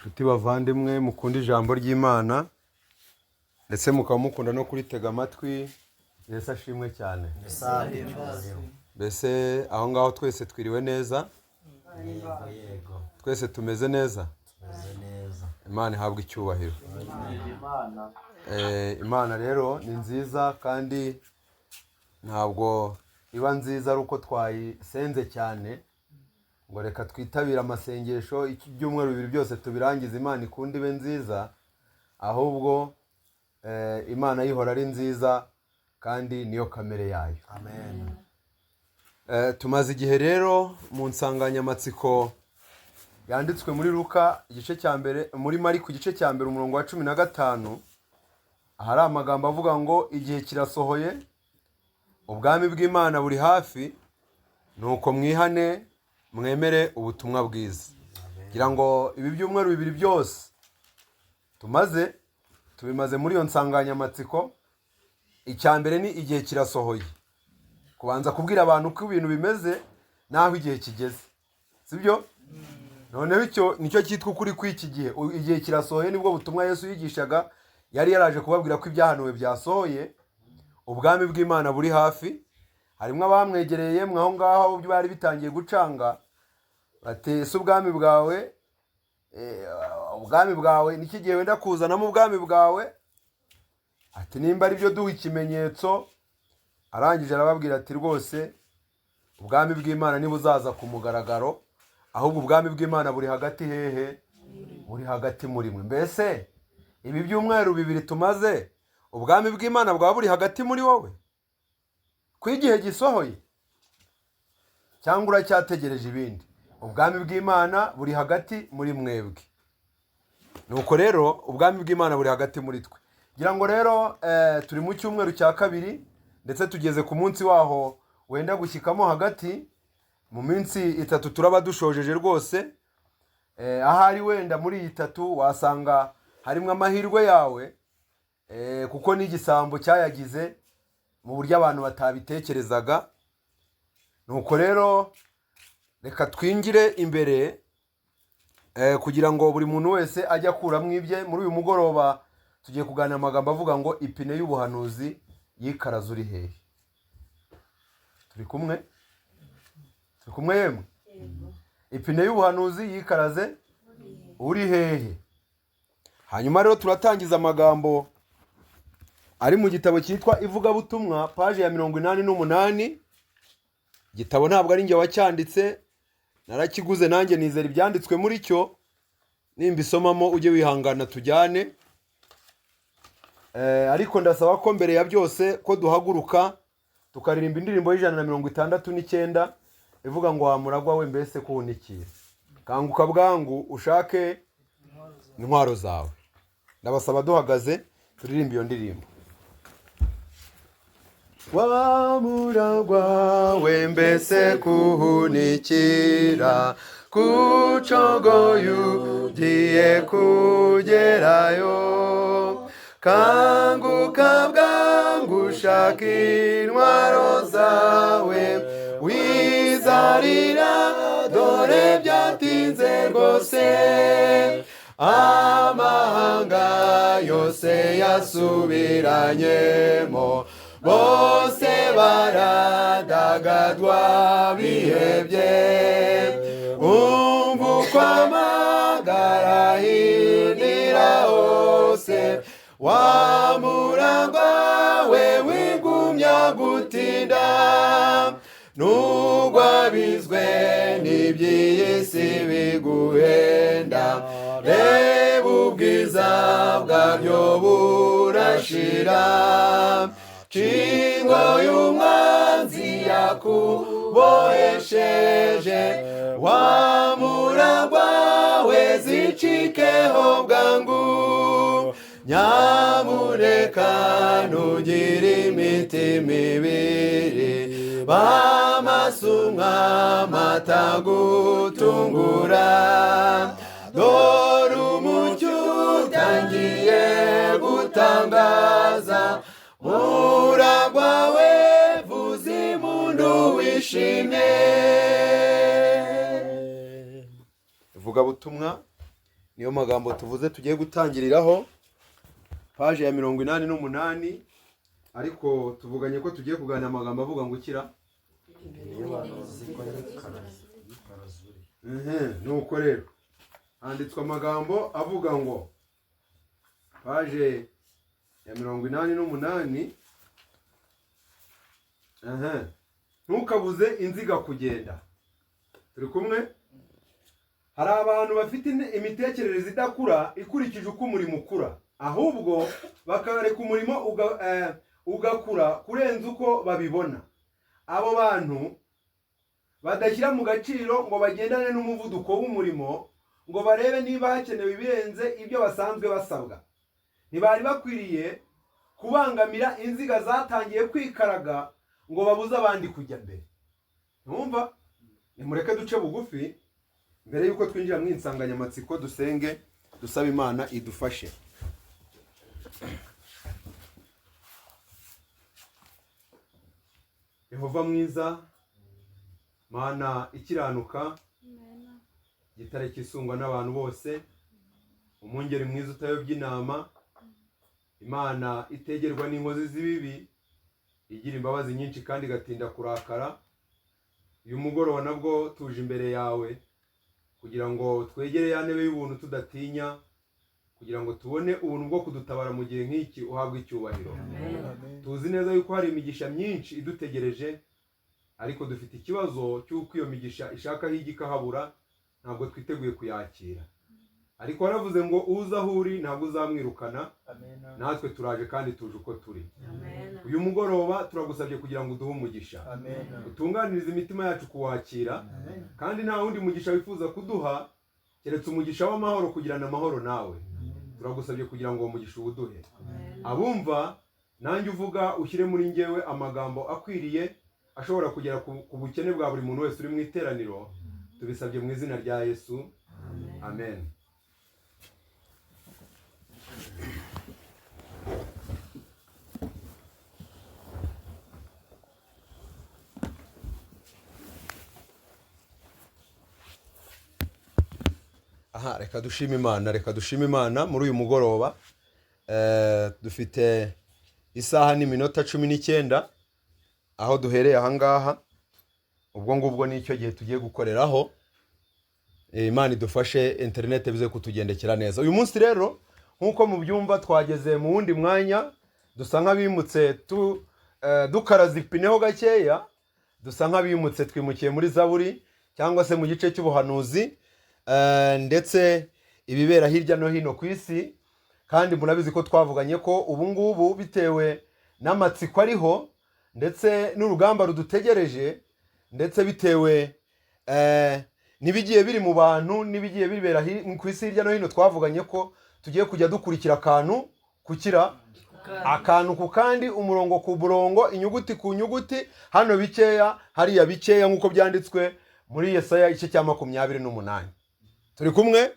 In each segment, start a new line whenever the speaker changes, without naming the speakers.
Nshuti bavandimwe mukunda ijambo ry'Imana ndetse mukaba mukunda no kuritega amatwi. Yesu ashimwe cyane. Mbese aho ngaho twese twiriwe neza?
Yego.
Twese tumeze neza? Imana ihabwe icyubahiro. Imana rero ni nziza kandi ntabwo iba nziza ari uko twayisenze cyane ngo reka twitabire amasengesho ibyumweru bibiri byose tubirangiza Imana ikunda ibe nziza, ahubwo Imana yihora ari nziza kandi niyo kamere yayo.
Amen.
Tumaze igihe rero mu nsanganyamatsiko yanditswe muri Luka igice cya mbere, muri Mariko igice cya mbere umurongo wa 15, ahari amagambo avuga ngo igihe kirasohoye, ubwami bw'Imana buri hafi, nuko mwihane mwemere ubutumwa bwiza. Ngira ngo ibi byumweru bibiri byose tubimaze muri iyo nsanganyamatsiko. Icya mbere ni igihe kirasohoye, kubanza kubwira abantu ko ibintu bimeze naho igihe kigeze, sibyo? Noneho icyo nicyo cyitwa ukuri kw'iki gihe. Igihe kirasohoye nibwo butumwa Yesu yigishaga, yari yaraje kubabwira ko ibyahanuwe byasohoye, ubwami bw'Imana buri hafi. Harimo abamwegereye mwaho ngaho byari bitangiye gucanga, batese ubwami bwawe niki gihe wenda kuzanamo ubwami bwawe. Ati nimba ari byo duha ikimenyetso. Arangije arababwira ati rwose ubwami bw'Imana nibuzaza ku mugaragaro, ahubwo ubwami bw'Imana buri hagati hehe? Buri hagati muri mwe. Mbese ibi byumweru bibiri tumaze, ubwami bw'Imana bwa buri hagati muri wowe ko igihe gisohoye, cyangwa uracyategereje ibindi? Ubwami bw'Imana buri hagati muri mwebwe. Nuko rero ubwami bw'Imana buri hagati muri twe. Ngira ngo rero turi mu cyumweru cya kabiri, ndetse tugeze ku munsi waho wenda gushyikamo hagati. Mu minsi 3 turaba dushojeje rwose. Ahari wenda muri 3 wasanga harimo amahirwe yawe, kuko n'igisambo cyayagize mu buryo abantu batabitekerezaga. Nuko rero reka twingire imbere kugira ngo buri muntu wese ajya akuramo ibye. Muri uyu mugoroba tugiye kuganira amagambo avuga ngo ipine y'ubuhanuzi yikaraze uri hehe. Turi kumwe yemwe? Ipine y'ubuhanuzi yikaraze uri hehe. Hanyuma rero turatangiza amagambo ari mu gitabo cyitwa Ivugabutumwa, paje ya 88. Igitabo ntabwo ari njye wacyanditse, narakiguze nanjye nizera ibyanditswe muri cyo. Nimba isomamo ujye wihangana tujyane. Ariko ndasaba ko mbere ya byose ko duhaguruka tukaririmba indirimbo y'169 ivuga ngo wamuragwa we mbese kuhunikira. Kanguka bwangu ushake intwaro zawe. Ndabasaba duhagaze turirimba iyo ndirimbo. Wamuragwa we mbese kuhunikira, kucogoye ugiye kugerayo. Kanguka bwangu ushaka intwaro zawe, wizarira dore byatinze rwose. Amahanga yose yasubiranyemo, bose baradagadwa bihebye. Umva uko amagara ahindira hose, wamuragwa we wigumya gutinda. Nugwabizwe n'iby'iyi si biguhenda, reba ubwiza bwabyo burashira. Cingo y'umwanzi yakubohesheje, wamuragwa we zicikeho bwangu. Nyamuneka ntugire imitima ibiri, bamasumwa matagutungura. Dore umucyo utangiye gutangaza, muragwa we vuza impundu wishimye. Ivugabutumwa niyo magambo tuvuze tugiye gutangiriraho, paje ya 88, ariko tuvuganye ko tugiye kuganira amagambo avuga ngo ukira. Nuko rero handitswe amagambo avuga ngo, paje ya 88, ntukabuze inziga kugenda. Turi kumwe? Hari abantu bafite imitekerereze idakura ikurikije uko umurimo ukura, ahubwo bakareka umurimo ugakura kurenza uko babibona. Abo bantu badashyira mu gaciro ngo bagendane n'umuvuduko w'umurimo, ngo barebe niba hakenewe ibirenze ibyo basanzwe basabwa. Ntibari bakwiriye kubangamira inziga zatangiye kwikaraga ngo babuze abandi kujya mbere. Numva nimureke duce bugufi mbere yuko twinjira mu insanganyamatsiko, dusenge dusaba Imana idufashe. Yehova mwiza, Mana ikiranuka, gitare kisungwa n'abantu bose, umwungeri mwiza utayobya inama, Imana itegerwa n'inkozi z'ibibi, igira imbabazi nyinshi kandi igatinda kurakara. Uyu mugoroba nabwo tuje imbere yawe kugira ngo twegere ya ntebe y'ubuntu tudatinya, kugira ngo tubone ubuntu bwo kudutabara mu gihe nk'iki. Uhabwe icyubahiro. Tuzi neza yuko hari imigisha myinshi idutegereje, ariko dufite ikibazo cy'uko iyo migisha ishaka hirya ikahabura, ntabwo twiteguye kuyakira. Ariko waravuze ngo uza aho uri ntabwo uzamwirukana. Natwe turaje kandi tuje uko turi. Uyu mugoroba turagusabye kugira ngo uduhe umugisha, utunganirize imitima yacu kuwakira, kandi nta wundi mugisha wifuza kuduha keretse umugisha w'amahoro, kugirana amahoro nawe. Turagusabye kugira ngo uwo mugisha uwuduhe. Abumva nanjye uvuga ushyire muri njyewe amagambo akwiriye ashobora kugera ku bukene bwa buri muntu wese uri mu iteraniro. Tubisabye mu izina rya Yesu, amen. Reka dushime Imana muri uyu mugoroba. Dufite isaha n'iminota 19 aho duhereye ahangaha. Ubwo ngubwo nicyo gihe tugiye gukoreraho. Imana idufashe internet bize kutugendekera neza. Uyu munsi rero nkuko mubyumva twageze mu wundi mwanya, dusa nk'abimutse dukaraza ipineho gakeya, dusa nk'abimutse twimukiye muri Zaburi cyangwa se mu gice cy'ubuhanuzi, ndetse ibibera hirya no hino ku isi. Kandi murabizi ko twavuganye ko ubu ngubu bitewe n'amatsiko ariho ndetse n'urugamba rudutegereje, ndetse bitewe nibigiye biri mu bantu nibigiye bibera ku isi hirya no hino, twavuganye ko tugiye kujya dukurikira akantu ku kandi, umurongo ku murongo, inyuguti ku nyuguti, hano bikeya hariya bikeya, nk'uko byanditswe muri Yesaya igice cya 28. Turi kumwe?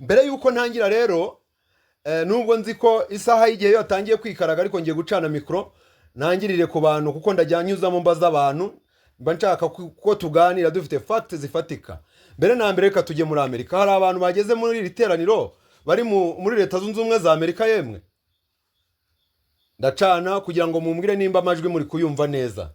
Mbere yuko ntangira rero, nubwo nzi ko isaha y'igihe yatangiye kwikaraga, ariko ngiye gucana mikro ntangirire ku bantu, kuko ndajyanyuzamo mbaza abantu, mba nshaka ko tuganira dufite facts zifatika. Mbere na mbere reka tujye muri Amerika. Hari abantu bageze muri iri teraniro bari muri Leta Zunze Ubumwe za Amerika. Yemwe ndacana kugira ngo mumbwire nimba amajwi muri kuyumva neza.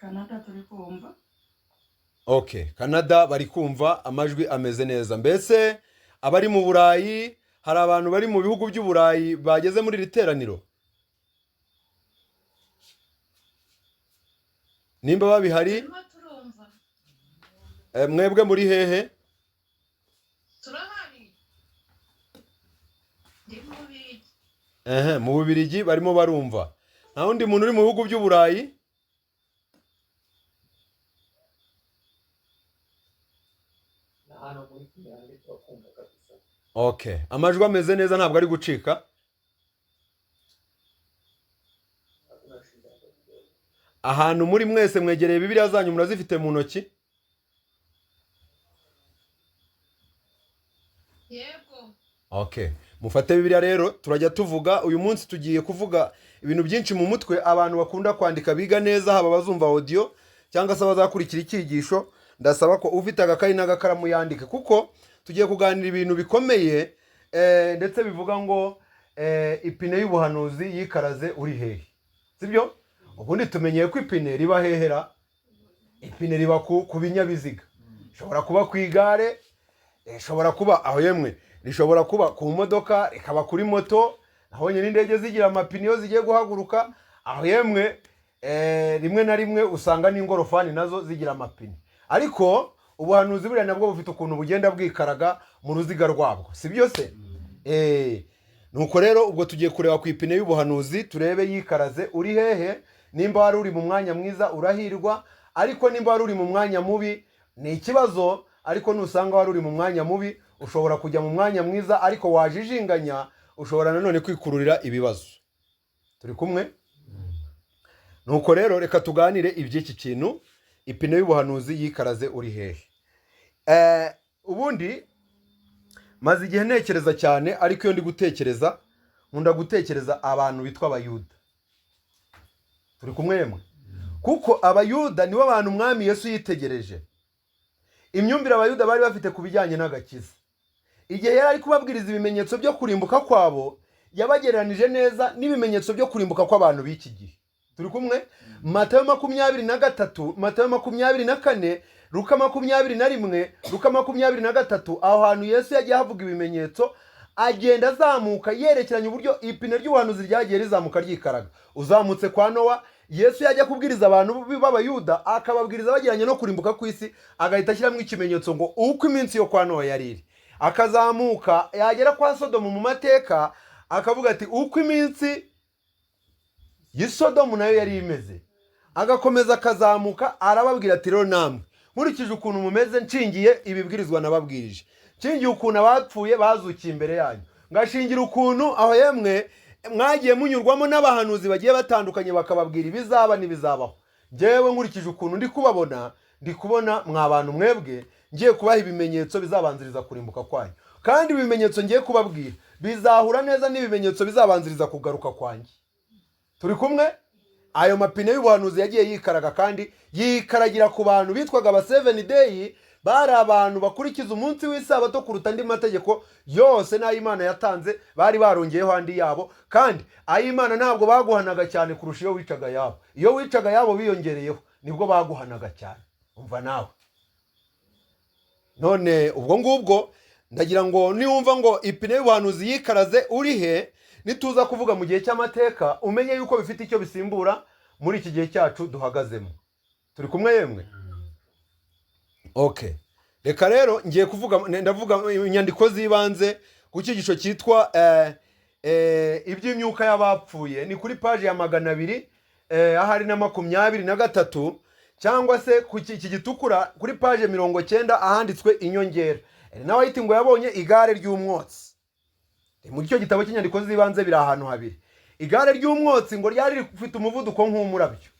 Canada turi kumva.
Okay, Canada bari kumva, amajwi ameze neza. Mbese abari mu Burayi, hari abantu bari mu bihugu by'Uburayi bageze muri iri teraniro? Nimba babihari, mwebwe muri hehe?
Turahari.
Mu Bubiligi barimo barumva. Nta wundi muntu uri mu bihugu by'Uburayi? Okay, amajwi ameze neza, ntabwo ari gucika. Ahantu muri mwese mwegereye Bibiliya zanyu murazifite mu ntoki?
Yego.
Okay, mufate Bibiliya rero, turajya tuvuga. Uyu munsi tugiye kuvuga ibintu byinshi mu mutwe abantu bakunda kwandika biga neza, haba bazumva audio cyangwa se bazakurikira icyigisho, ndasaba ko ufite agakayi n'agakaramu yandike, kuko tugiye kuganira ibintu bikomeye ndetse bivuga ngo ipine y'ubuhanuzi yikaraze uri hehe, sibyo? Ubundi tumenyeye ko ipine riba hehera, ipine riba ku binyabiziga, ishobora kuba ku igare, ishobora kuba aho yemwe, rishobora kuba ku modoka, rikaba kuri moto, aho nyine indege zigira amapine iyo zigiye guhaguruka, aho yemwe rimwe na rimwe usanga n'ingorofani nazo zigira amapine. Ariko ubuhanuzi buriya nabwo bufite ukuntu bugenda bwikaraga mu ruziga rwabwo, sibyo se? Nuko rero ubwo tugiye kureba ku ipine y'ubuhanuzi, turebe yikaraze uri hehe. Nimba wari uri mu mwanya mwiza urahirwa, ariko nimba wari uri mu mwanya mubi ni ikibazo. Ariko nusanga wari uri mu mwanya mubi, ushobora kujya mu mwanya mwiza, ariko wajijinganya ushobora nanone kwikururira ibibazo. Turi kumwe? Nuko rero reka tuganire iby'iki kintu, ipine y'ubuhanuzi yikaraze uri hehe. Ubundi maze igihe ntekereza cyane, ariko iyo ndi gutekereza nkunda gutekereza abantu bitwa abayuda. Turi kumwe yemwe? Kuko abayuda nibo abantu umwami Yesu yitegereje, imyumvire abayuda bari bafite ku bijyanye n'agakiza. Igihe yari ari kubabwiriza ibimenyetso byo kurimbuka kwabo, yabagereranije neza n'ibimenyetso byo kurimbuka kw'abantu b'iki gihe. Turi kumwe? Matayo 23, Matayo 24, Luka 21, Luka 23, aho hantu Yesu yagiye havuga ibimenyetso, agenda azamuka yerekeranye uburyo ipine ry'ubuhanuzi ryagiye rizamuka ryikaraga. Uzamutse kwa Nowa, Yesu yajya kubwiriza abantu b'abayuda, akababwiriza bagiranye no kurimbuka kw'isi, agahita ashyiramo ikimenyetso ngo uko iminsi yo kwa Nowa yari iri. Akazamuka yagera kwa Sodomu mu mateka, akavuga ati uko iminsi y'Isodomu nayo yari imeze. Agakomeza akazamuka arababwira ati rero namwe nkurikije ukuntu mumeze, nshingiye ibibwirizwa nababwirije, nshingiye ukuntu abapfuye bazukiye imbere yanyu, ngashingira ukuntu aho yemwe mwagiye munyurwamo n'abahanuzi bagiye batandukanye bakababwira ibizaba n'ibizabaho. Njyewe nkurikije ukuntu ndi kubabona, ndi kubona mwabantu mwebwe ngiye kubaha ibimenyetso bizabanziriza kurimbuka kwanyu, kandi ibimenyetso ngiye kubabwira bizahura neza n'ibimenyetso bizabanziriza kugaruka kwanjye. Turi kumwe? Ayo mapine y'ubuhanuzi yagiye yikaraga, kandi yikaragira ku bantu bitwaga aba 7 day, bari abantu bakurikiza umunsi w'isabato kuruta andi mategeko yose n'ay'Imana yatanze, bari barongeyeho andi yabo, kandi ay'Imana ntabwo baguhanaga cyane kurusha iyo wicaga yabo. Iyo wicaga yabo biyongereyeho nibwo baguhanaga cyane. Umva nawe. None ubwo ngubwo ndagira ngo niwumva ngo ipine y'ubuhanuzi yikaraze uri he, nituza kuvuga mu gihe cy'amateka umenye yuko bifite icyo bisimbura muri iki gihe cyacu duhagazemo. Turi kumwe yemwe? Okay. Reka rero ngiye ndavuga inyandiko zibanze ku cyigisho cyitwa iby'imyuka y'abapfuye. Ni kuri page ya 200 ahari na 23, cyangwa se ku iki gitukura kuri page 90 ahanditswe inyongera. Nawe yiti ngo yabonye igare ry'umwotsi. Mu cyo gitabo cy'inyandiko zibanze biri ahantu habiri. Igare ry'umwotsi ngo ryari rifite umuvuduko nk'umurabyo.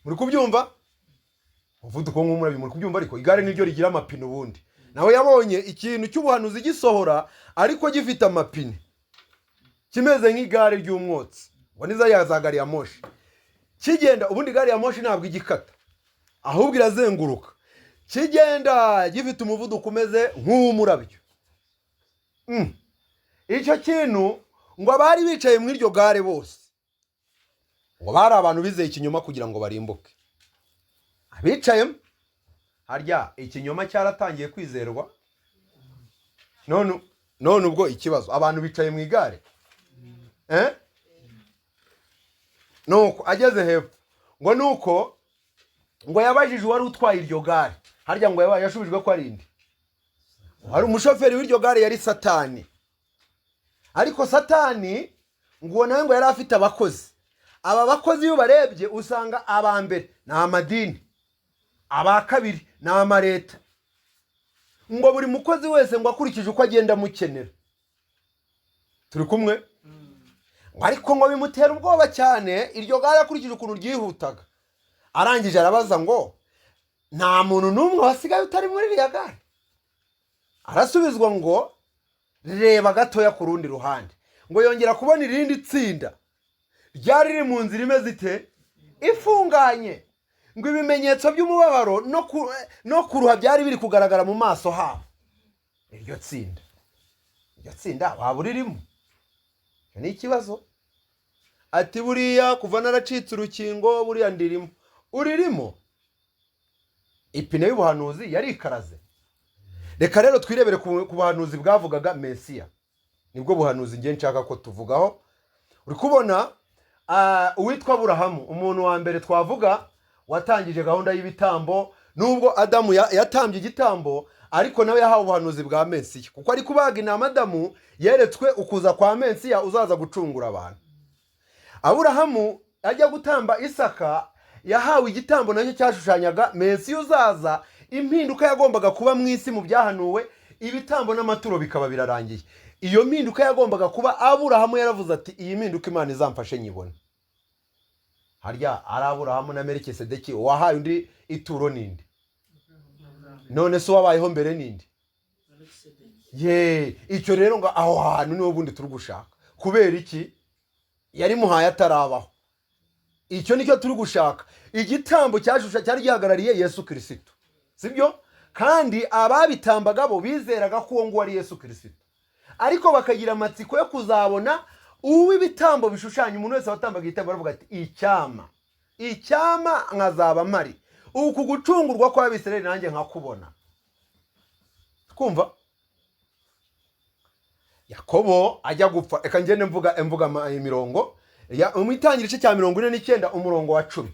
Muri kubyumva? Umuvuduko nk'umurabyo muri kubyumva, ariko igare niryo rigira amapine ubundi. Nawe yabonye ikintu cy'ubuhanuzi gisohora ariko gifite amapine, kimeze nk'igare ry'umwotsi. Ngo niza yazagari ya moshi. Kigenda ubundi gari ya moshi ntabwo igikata, ahubwo irazenguruka. Kigenda gifite umuvuduko umeze nk'umurabyo. Icyo kintu ngo abari bicaye muri iryo gare bose ngo bari abantu bizeye ikinyoma kugira ngo barimbuke. Abicayemo harya ikinyoma cyaratangiye kwizerwa. None ubwo ikibazo abantu bicaye mu igare, nuko ageze hepfo ngo nuko ngo yabajije wari utwaye iryo gare, harya ngo yashubijwe ko ari indi, hari umushoferi w'iryo gare yari Satani. Ariko Satani ngo nawe ngo yari afite abakozi. Aba bakozi iyo barebye usanga aba mbere ni amadini, aba kabiri ni amareta. Ngo buri mukozi wese ngo akurikije uko agenda mukenera. Turi kumwe? Ariko ngo bimutera ubwoba cyane iryo gare akurikije ukuntu ryihutaga. Arangije arabaza ngo nta muntu n'umwe wasigaye utari muri iriya gare. Arasubizwa ngo reba gatoya ku rundi ruhande. Ngo yongera kubona irindi tsinda ryari riri mu nzira imeze ite? Ifunganye. Ngo ibimenyetso by'umubabaro no kuruha byari biri kugaragara mu maso habo. Iryo tsinda waba uririmo? Ni ikibazo. Ati buriya kuva naracitse urukingo buriya ndirimo. Uririmo? Ipine y'ubuhanuzi yari ikaraze. Reka rero twirebere ku buhanuzi bwavugaga Mesiya. Nibwo buhanuzi ngiye nshaka ko tuvugaho. Uri kubona uwitwa Aburahamu, umuntu wa mbere twavuga watangije gahunda y'ibitambo. Nubwo Adamu yatambye igitambo, ariko nawe yahawe ubuhanuzi bwa Mesiya, kuko ari kubaga inama Adamu yeretswe ukuza kwa Mesiya uzaza gucungura abantu. Aburahamu ajya gutamba Isaka, yahawe igitambo nacyo cyashushanyaga Mesiya uzaza. Impinduka yagombaga kuba mu isi mu byahanuwe, ibitambo n'amaturo bikaba birarangiye. Iyo mpinduka yagombaga kuba, Aburahamu yaravuze ati iyi mpinduka Imana izamfashe nyibone. Harya ari Aburahamu na Melikisedeki wahaye undi ituro ninde? None se wabayeho mbere ninde? Icyo rero ngo aho hantu niho bundi turi gushaka. Kubera iki? Yari muhaye atarabaho. Icyo nicyo turi gushaka. Igitambo cyari gihagarariye Yesu Kristo, sibyo? Kandi ababitambaga bo bizeraga ko uwo nguwo ari Yesu Kristo, ariko bakagira amatsiko yo kuzabona uw'ibitambo bishushanya. Umuntu wese watambaga igitambo aravuga ati icyama nkazaba mpari, uku gucungurwa kw'Abisirayeli nanjye nkakubona. Twumva Yakobo ajya gupfa. Reka ngende mvuga imirongo mu Itangiriro igice cya 49 umurongo wa 10.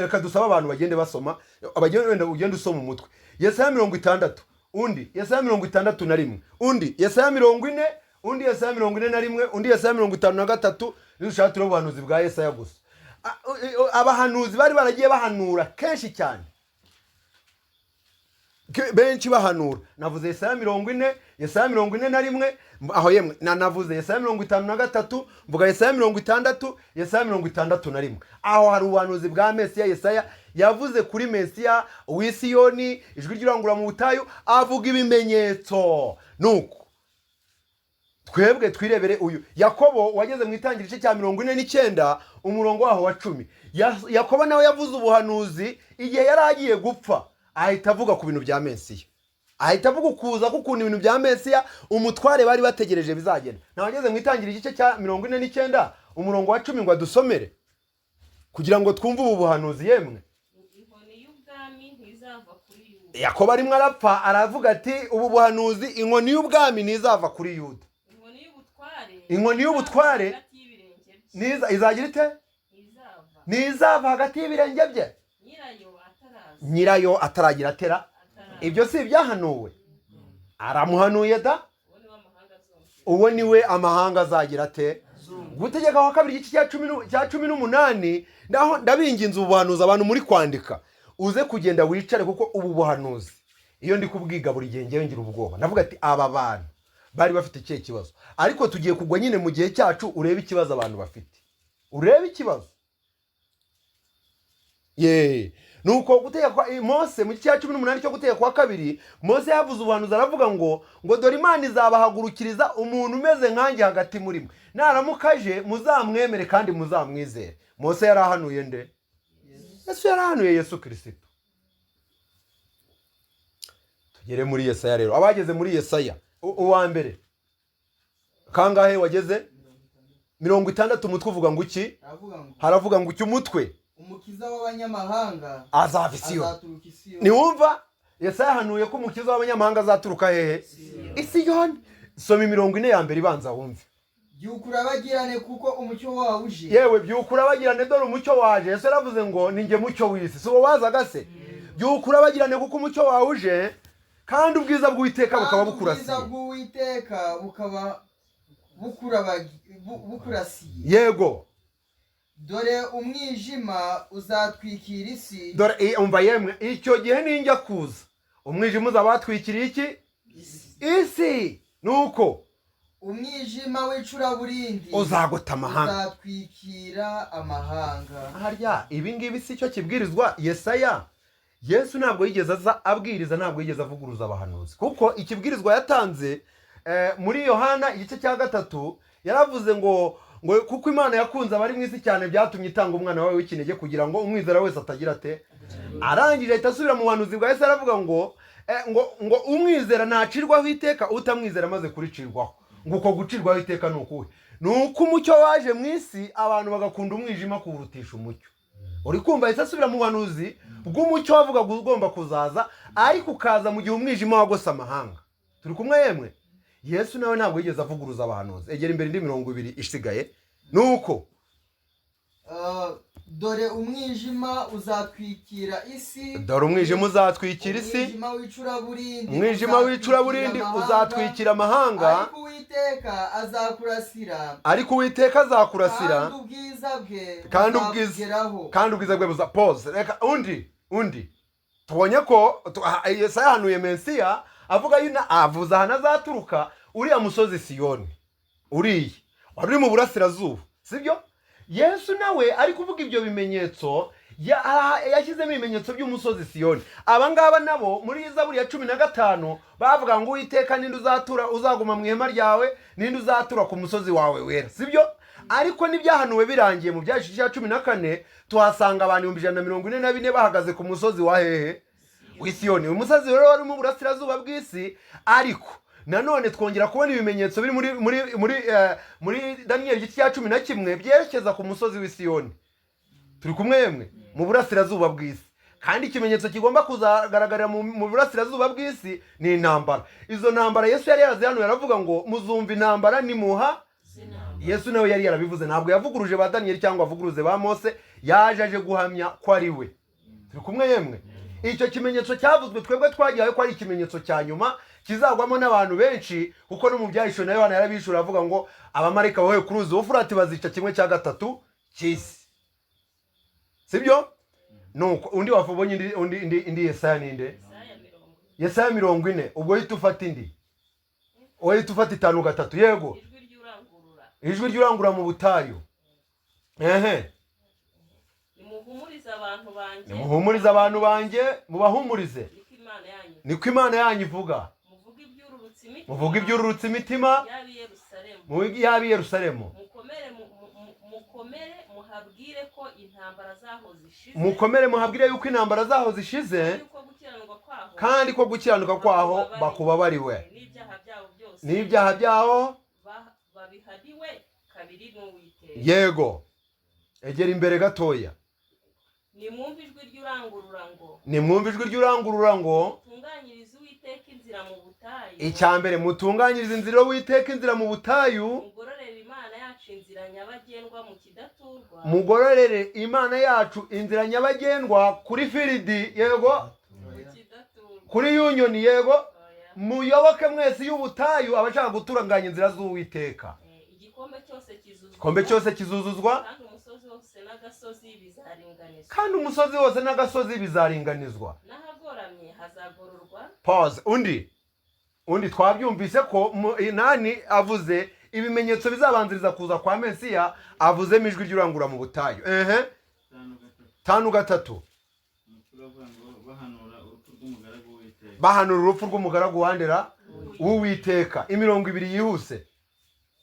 Reka dusaba abantu bagende basoma, abagende ugende usoma umutwe. Yesaya 60, undi Yesaya 61, undi Yesaya 40, undi Yesaya 41, undi Yesaya 53. Nishaka turo ubuhanuzi bwa Yesaya gusa. Abahanuzi bari baragiye bahanura kenshi cyane, benshi bahanura. Navuze Yesaya 40, Yesaya 41, aho yemwe navuze Yesaya 53, mvuga Yesaya 60, Yesaya 61. Aho hari ubuhanuzi bwa Mesiya. Yesaya yavuze kuri Mesiya w'Isiyoni, ijwi ry'irangurura mu butayu, avuga ibimenyetso. Nuko twebwe twirebere uyu Yakobo wageze mu Itangiriro igice cya 49 umurongo waho wa 10. Yakobo nawe yavuze ubuhanuzi igihe yari agiye gupfa, ahita avuga ku bintu bya Mesiya, ahita avuga kuza kukuntu ibintu bya Mesiya umutware bari bategereje bizagenda. Nabageze mu Itangiriro igice cya 49 umurongo wa 10 ngo adusomere kugira ngo twumve ubu buhanuzi. Yemwe
inkoni y'ubwami ntizava kuri Yuda.
Yakobo arimo arapfa, aravuga ati ubu buhanuzi, inkoni y'ubwami ntizava kuri Yuda. Inkoni y'ubutware izagira ite? Ntizava hagati y'ibirenge bye. Nyirayo ataragira atera. Ibyo si ibyahanuwe? Aramuhanuye da. Uwo niwe amahanga azagira ate? Gutegeka kwa kabiri igice cya 18 ndaho ndabinginze ubuhanuzi abantu muri kwandika uze kugenda wicare, kuko ubu buhanuzi iyo ndi kubwiga buri gihe ngewe ngira ubwoba. Ndavuga ati aba bantu bari bafite ikihe kibazo, ariko tugiye kugwa nyine mu gihe cyacu. Urebe ikibazo abantu bafite, urebe ikibazo. Nuko gutegeka kwa Mose mu gice cya 18 cyo gutegeka kwa kabiri, Mose yavuze ubuhanuzi aravuga ngo dore Imana izabahagurukiriza umuntu umeze nkanjye hagati muri mwe, naramukaje muzamwemere kandi muzamwizere. Mose yarahanuye nde? Yesu yarahanuye Yesu Kristo. Tugere muri Yesaya rero. Abageze muri Yesaya uwa mbere kangahe wageze? 60 umutwe uvuga ngo iki? Haravuga ngo iki umutwe?
Umukiza w'abanyamahanga
azava Isiyoni. Niwumva Yesaya hanuye ko umukiza w'abanyamahanga azaturuka hehe? Isiyoni. Soma 40 ya mbere ibanza wumve.
Byukura bagirane kuko umucyo wawe uje.
Yewe byukura bagirane dore umucyo waje. Yesu yaravuze ngo ninjye mucyo w'isi. Si wo wazaga se? Byukura bagirane kuko umucyo wawe uje, kandi ubwiza bw'Uwiteka bukaba bukurasiye.
Ubwiza bw'Uwiteka bukaba bukurasiye.
Yego.
Dore umwijima uzatwikira isi.
Dore umva yemwe, icyo gihe ninjya kuza umwijima uzabatwikira iki? Isi. Nuko
umwijima w'icuraburindi
uzagota amahanga,
uzatwikira amahanga.
Harya ibi ngibi si cyo kibwirizwa Yesaya? Yesu ntabwo yigeze aza abwiriza, ntabwo yigeze avuguruza abahanuzi, kuko ikibwirizwa yatanze muri Yohana igice cya 3 yaravuze ngo ngo kuko Imana yakunze abari mu isi cyane byatumye itanga umwana wawe w'ikinege kugira ngo umwizera wese atagira ate. Arangije ahita asubira mu buhanuzi bwa Yesu aravuga ngo ngo umwizera ntacirwaho iteka, utamwizera amaze kuricirwaho. Ngo uko gucirwaho iteka ni ukuhe? Ni uko umucyo waje mu isi abantu bagakunda umwijima kuwurutisha umucyo. Uri kumva ahita asubira mu buhanuzi bw'umucyo wavuga ugomba kuzaza, ariko ukaza mu gihe umwijima wagose amahanga. Turi kumwe yemwe? Yesu nawe ntabwo yigeze avuguruza abahanuzi. Egera imbere indi 20 isigaye. Nuko
dore umwijima uzatwikira isi,
dore umwijima uzatwikira isi, umwijima w'icuraburindi uzatwikira amahanga, ariko Uwiteka azakurasira kandi ubwiza bwe buza. Pause. Reka undi tubonye ko Yesaya yahanuye Mesiya avuga avuza ahantu azaturuka, uriya musozi Siyoni, uriya wari uri mu burasirazuba, sibyo? Yesu nawe ari kuvuga ibyo bimenyetso, yashyizemo ibimenyetso by'umusozi Siyoni. Abangaba nabo muri Zaburi ya 15 bavuga ngo Uwiteka ninde uzatura, uzaguma mu ihema ryawe, ninde uzatura ku musozi wawe wera, sibyo? Ariko n'ibyahanuwe birangiye mu byashije ya 14 tuhasanga abantu 144 bahagaze ku musozi wa hehe w'Isiyoni. Uyu musozi rero wari mu burasirazuba bw'isi, ariko nanone twongera kubona ibimenyetso biri muri Daniel igice cya 11 byerekeza ku musozi w'Isiyoni. Turi kumwe yemwe? Mu burasirazuba bw'isi. Kandi ikimenyetso kigomba kuzagaragarira mu burasirazuba bw'isi ni intambara. Izo ntambara Yesu yari yarazihanuye, aravuga ngo muzumva intambara nimuha. Yesu nawe yari yarabivuze, ntabwo yavuguruje ba Daniel cyangwa avuguruze ba Mose, yaje guhamya ko ari we. Turi kumwe yemwe? Icyo kimenyetso cyavuzwe twebwe twagiye ko ari ikimenyetso cya nyuma kizagwamo n'abantu benshi, kuko no mu byahisho na Yohana yarabishura avuga ngo abamarika bohe ku ruzi Ufurati bazica 1/3 cy'isi, sibyo? Nuko undi wafubonye indi Yesaya ninde? Yesaya 40. Ubwo hita ufata indi, ohita ufata 5/3. Yego, ijwi ry'urangurura mu butayu. Nimuhumurize abantu banjye, mubahumurize, niko Imana yanyu ivuga. Muvuga iby'ururutse imitima y'ab'i Yerusalemu. Mukomere muhabwire yuko intambara zaho zishize, kandi ko gukiranuka kwaho bakubabariwe, n'ibyaha byaho yego. Egera imbere gatoya.
Nimwumve ijwi
ry'urangurura ngo
mutunganyirize Uwiteka inzira mu butayu.
Icyambere mutunganyirize inzira Uwiteka inzira mu butayu.
Mugororere Imana yacu inzira nyabagendwa mu kidaturwa.
Mugororere Imana yacu inzira nyabagendwa kuri Firidi, yego, kuri Yunyoni, yego. Muyoboke mwese y'ubutayu abashaka guturanganya inzira z'Uwiteka. Igikombe cyose kizuzuzwa, kandi umusozi wose n'agasozi bizaringanizwa.
Nahagoramye hazagororwa.
Pause. Undi twabyumvise ko nani avuze ibimenyetso bizabanziriza kuza kwa Mesiya, avuzemo ijwi ry'urangurura mu butayu. 5/3 bahanura urupfu rw'umugaragu wandera w'Uwiteka. 20 yihuse.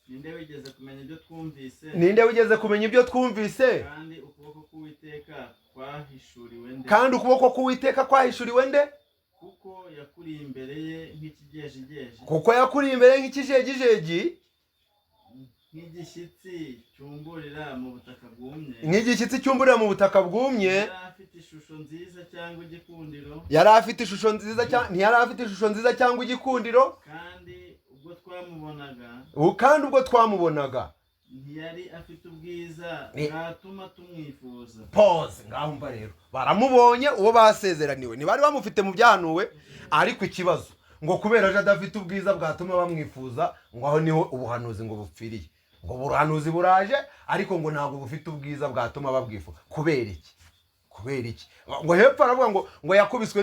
Ninde wigeze kumenya ibyo twumvise?
Ninde wigeze kumenya ibyo twumvise?
Kandi ukuboko k'Uwiteka kwahishuriwe nde?
Kandi ukuboko k'Uwiteka kwahishuriwe nde?
Kuko yakuriye imbere ye nk'ikijejijeji.
Kuko yakuriye imbere nk'ikijejijeji,
nk'igishyitsi cyumburira mu butaka bwumye.
Nk'igishyitsi cyumburira mu butaka bwumye.
Yari afite ishusho nziza cyangwa igikundiro.
Yari afite ishusho nziza cyangwa ntiyari afite ishusho nziza cyangwa igikundiro.
Kandi ubwo twamubonaga ntiyari afite ubwiza bwatuma tumwifuza.
Pause. Ngaho mba rero baramubonye uwo basezeraniwe, ntibari bamufite mu byahanuwe, ariko ikibazo ngo kubera aje adafite ubwiza bwatuma bamwifuza, ngo aho niho ubuhanuzi ngo bupfiriye. Ngo ubuhanuzi buraje, ariko ngo ntabwo bufite ubwiza bwatuma babwifuza. Kubera iki? Ngo hepfo aravuga ngo yakubiswe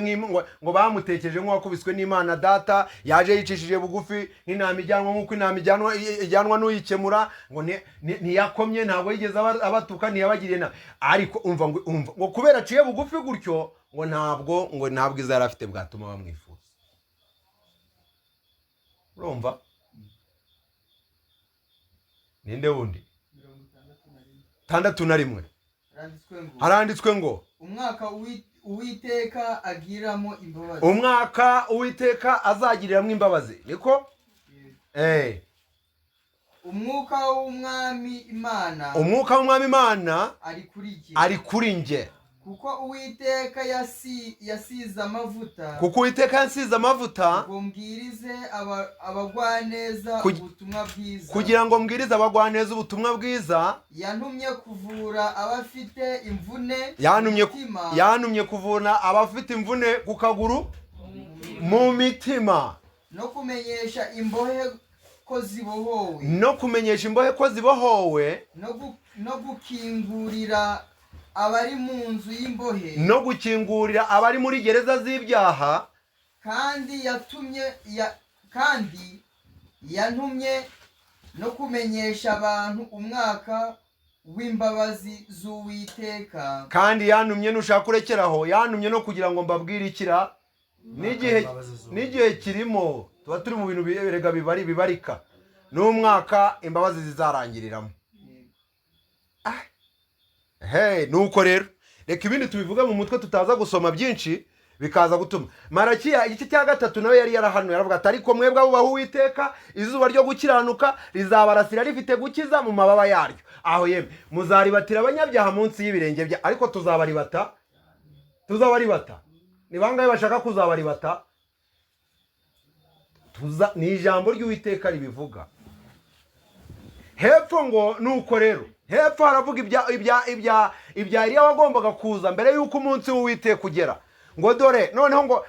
ngo bamutekereje nk'uwakubiswe n'Imana Data, yaje yicishije bugufi nk'intama ijyanwa, nk'uko intama ijyanwa n'uyikemura, ngo ntiyakomye, ntabwo yigeze abatuka, ntiyabagiriye nabi. Ariko umva ngo kubera aciye bugufi gutyo, ngo ntabwo iza yari afite bwatuma bamwifuza. Urumva? Ninde wundi? 6:1
Haranditswe ngo
haranditswe ngo
umwaka Uwiteka agiriramo imbabazi.
umwaka Uwiteka azagiriramo imbabazi, niko
umwuka w'umwami Imana
ari kuri nge,
kuko Uwiteka yasize amavuta ngo mbwirize abagwaneza ubutumwa bwiza,
kugira ngo mbwirize abagwaneza ubutumwa bwiza.
yantumye kuvura abafite imvune
yantumye kuvura abafite imvune ku kaguru mu mitima,
no kumenyesha imbohe ko zibohowe, no gukingurira abari mu nzu y'imbohe,
no gukingurira abari muri gereza z'ibyaha.
kandi yantumye no kumenyesha abantu umwaka w'imbabazi z'Uwiteka.
Kandi yantumye, nushaka urekeraho, yantumye no kugira ngo mbabwire ikira n'igihe kirimo, tuba turi mu bintu birega bibarika, n'umwaka imbabazi zizarangiriramo. Nuko rero reka ibindi tubivuge mu mutwe, tutaza gusoma byinshi bikaza gutuma. Marakiya igice cya 3 nawe yari yarahanuye, aravuga ati ariko mwebwe abubaha Uwiteka, izuba ryo gukiranuka rizabarasira rifite gukiza mu mababa yaryo. Aho yemwe muzaribatira abanyabyaha munsi y'ibirenge bya, ariko tuzabaribata. Ni bangahe bashaka kuzabaribata? Ni ijambo ry'Uwiteka ribivuga. Hepfo ngo nuko rero, hepfo haravuga ibya Eliya wagombaga kuza mbere y'uko umunsi w'Uwiteka ugera. Ngo dore noneho ngo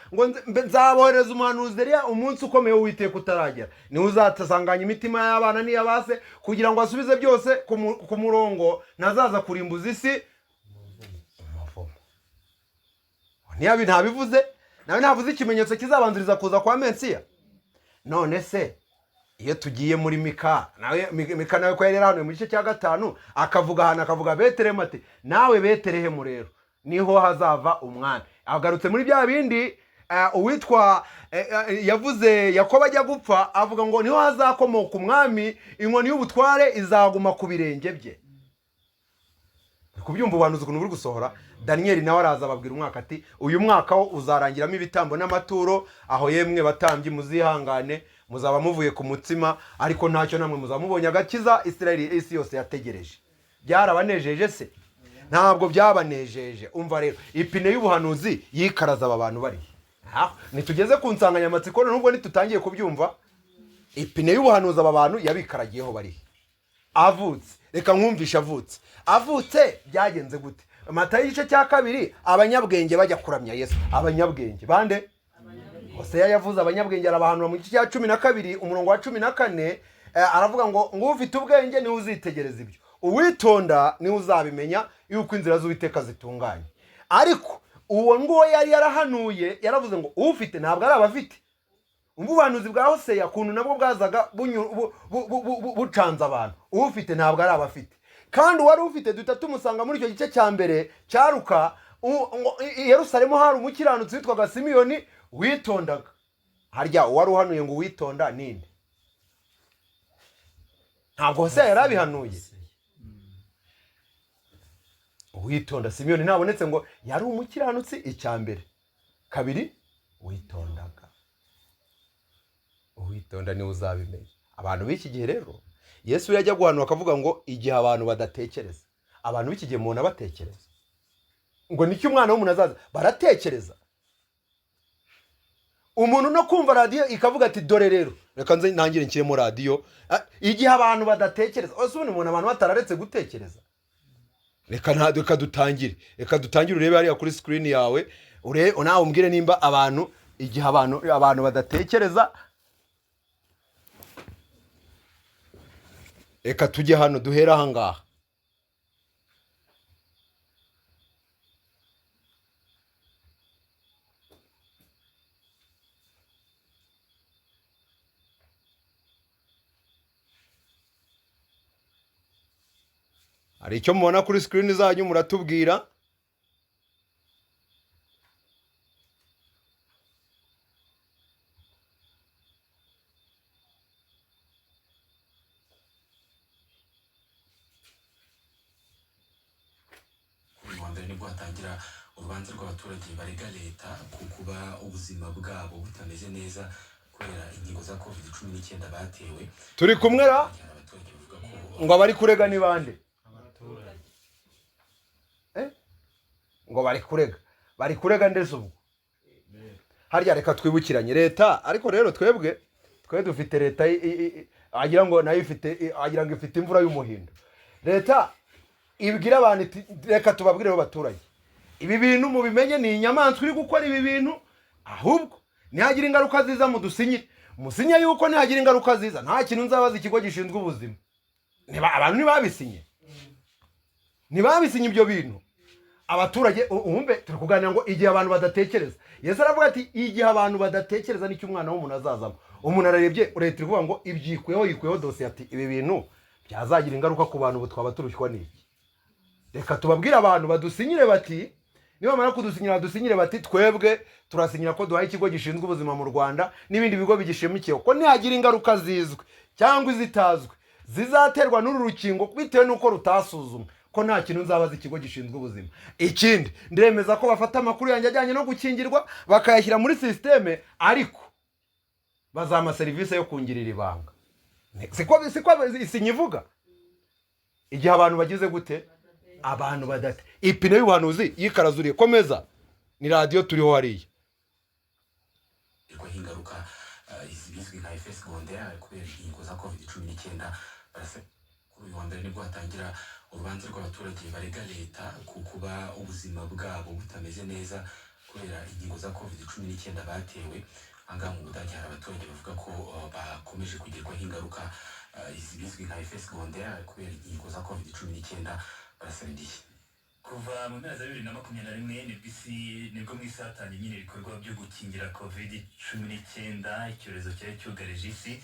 nzabohereza umuhanuzi Eliya umunsi ukomeye w'Uwiteka utaragera, niwe uzasanganya imitima y'abana n'iyabase, kugira ngo asubize byose ku murongo, ntazaza kurimbuza isi umuvumo. Ntabivuze nawe, ntavuze ikimenyetso kizabanziriza kuza kwa Mesiya. None se iyo tugiye muri Mika nawe ko yari hano mu gice cya 5 akavuga Betelehemu, ati nawe Betelehemu rero niho hazava umwami. Agarutse muri bya bindi uwitwa yavuze Yakobo ajya gupfa, avuga ngo niho hazakomoka umwami, inkoni y'ubutware izaguma ku birenge bye. Kubyumva ubuhanuzi ukuntu buri gusohora. Daniyeli nawe araza ababwira umwaka ati uyu mwaka wo uzarangiramo ibitambo n'amaturo, aho yemwe batambyi muzihangane, muzaba muvuye ku mutsima, ariko ntacyo namwe muzamubonye agakiza Isirayeli isi yose yategereje. Byarabanejeje se? Ntabwo byabanejeje. Umva rero ipine y'ubuhanuzi yikaraza aba bantu bari. Nitugeze ku nsanganyamatsiko nubwo nitutangiye kubyumva, ipine y'ubuhanuzi aba bantu yabikaragiyeho bari. Avutse, reka nkumvisha avutse byagenze gute? Matayo igice cya 2 abanyabwenge bajya kuramya Yesu. Abanyabwenge bande? Hoseya yavuze abanyabwenge arabahanura mu gice cya 12 umurongo wa 14, aravuga ngo ufite ubwenge ni uzitegereza ibyo, uwitonda ni uzabimenya yuko inzira z'Uwiteka zitunganye. Ariko uwo nguwo yari yarahanuye, yaravuze ngo ufite ntabwo ari abafite. Ubuhanuzi bwa Hoseya kuntu nabwo bwazaga bucanza abantu. Ufite ntabwo ari abafite. Kandi wari ufite dutatu musanga muri icyo gice cya mbere cya Luka, Yerusalemu hari umukiranutsi witwaga Simiyoni witondaga. Harya wari uhanuye ngo witonda ninde? Ntabwo Hoseya yarabihanuye. Witonda Simiyoni nabonetse ngo yari umukiranutsi icya mbere. Kabiri witondaga. Witonda ni uzabimenya. Abantu b'iki gihe rero Yesu yajya guhanura akavuga ngo igihe abantu badatekereza. Abantu b'iki gihe mubona batekereza. Ngo nicyo umwana w'umuntu azaza, baratekereza. Umuntu no kumva radio ikavuga ati dore rero reka nze ntangire nshyiremo radio, igihe abantu badatekereza. Osubone umuntu abantu batararetse gutekereza. Reka dutangire urebe hariya kuri screen yawe, nawe umbwire nimba abantu igihe abantu badatekereza. Reka tujye hano duhera aha ngaha. Hari icyo mubona kuri screen zanyu muratubwira.
nibwo hatangira urubanza rw'abaturage barega leta ku kuba ubuzima bwabo butameze neza kubera ingingo za COVID-19 batewe.
turi kumwe ra ngo bari kurega ni bande ngo bari kurega ndetse ubwo harya reka twibukiranye leta ariko rero twebwe dufite leta agira ngo nayo ifite imvura y'umuhindo. Leta ibwira abantu iti reka tubabwire abaturage ibi bintu mubimenye ni inyamaswa iri gukora ibi bintu, ahubwo nihagira ingaruka ziza mudusinyire musinye yuko nihagira ingaruka ziza nta kintu nzabaza ikigo gishinzwe ubuzima. Abantu ntibabisinye ibyo bintu. Abaturage umbe turi kuganira ngo igihe abantu badatekereza, Yesu aravuga ati igihe abantu badatekereza nicyo umwana w'umuntu azazamo. Umuntu ararebye leta iri kuvuga ngo ibyikweho dosiye ati ibi bintu byazagira ingaruka ku bantu twaba turushywa n'iki. Reka tubabwire abantu badusinyire bati nibamara kudusinyira dusinyire bati twebwe turasinyira ko duhaye ikigo gishinzwe ubuzima mu Rwanda n'ibindi bigo bigishimikiye ko nihagira ingaruka zizwe cyangwa izitazwe zizaterwa n'uru rukingo bitewe nuko rutasuzumwe ko nta kintu nzabaza ikigo gishinzwe ubuzima. Ikindi ndemeza ko bafata amakuru yanjye ajyanye no gukingirwa bakayashyira muri systeme, ariko bazama serivisi yo kungirira ibanga. Siko isinyivuga igihe abantu bagize gute abantu badate ipine y'ubuhanuzi yikarazuriye. Komeza ni radio turiho hariya
ingaruka izibizwi nka effet secondaire kubera ingingo za COVID-19 barase kuri uyu wa mbere nibwo hatangira urubanza rw'abaturage barega leta ku kuba ubuzima bwabo butameze neza kubera ingingo za COVID-19 batewe. Angaha mu Budage hari abaturage bavuga ko bakomeje kugerwaho ingaruka izibizwi nka effet secondaire kubera ingingo za COVID-19 barasaba indishyi.
Kuva mu mpera za 2021 nibwo mu isi hatangiye nyine ibikorwa byo gukingira COVID-19 icyorezo cyari cyugarije isi.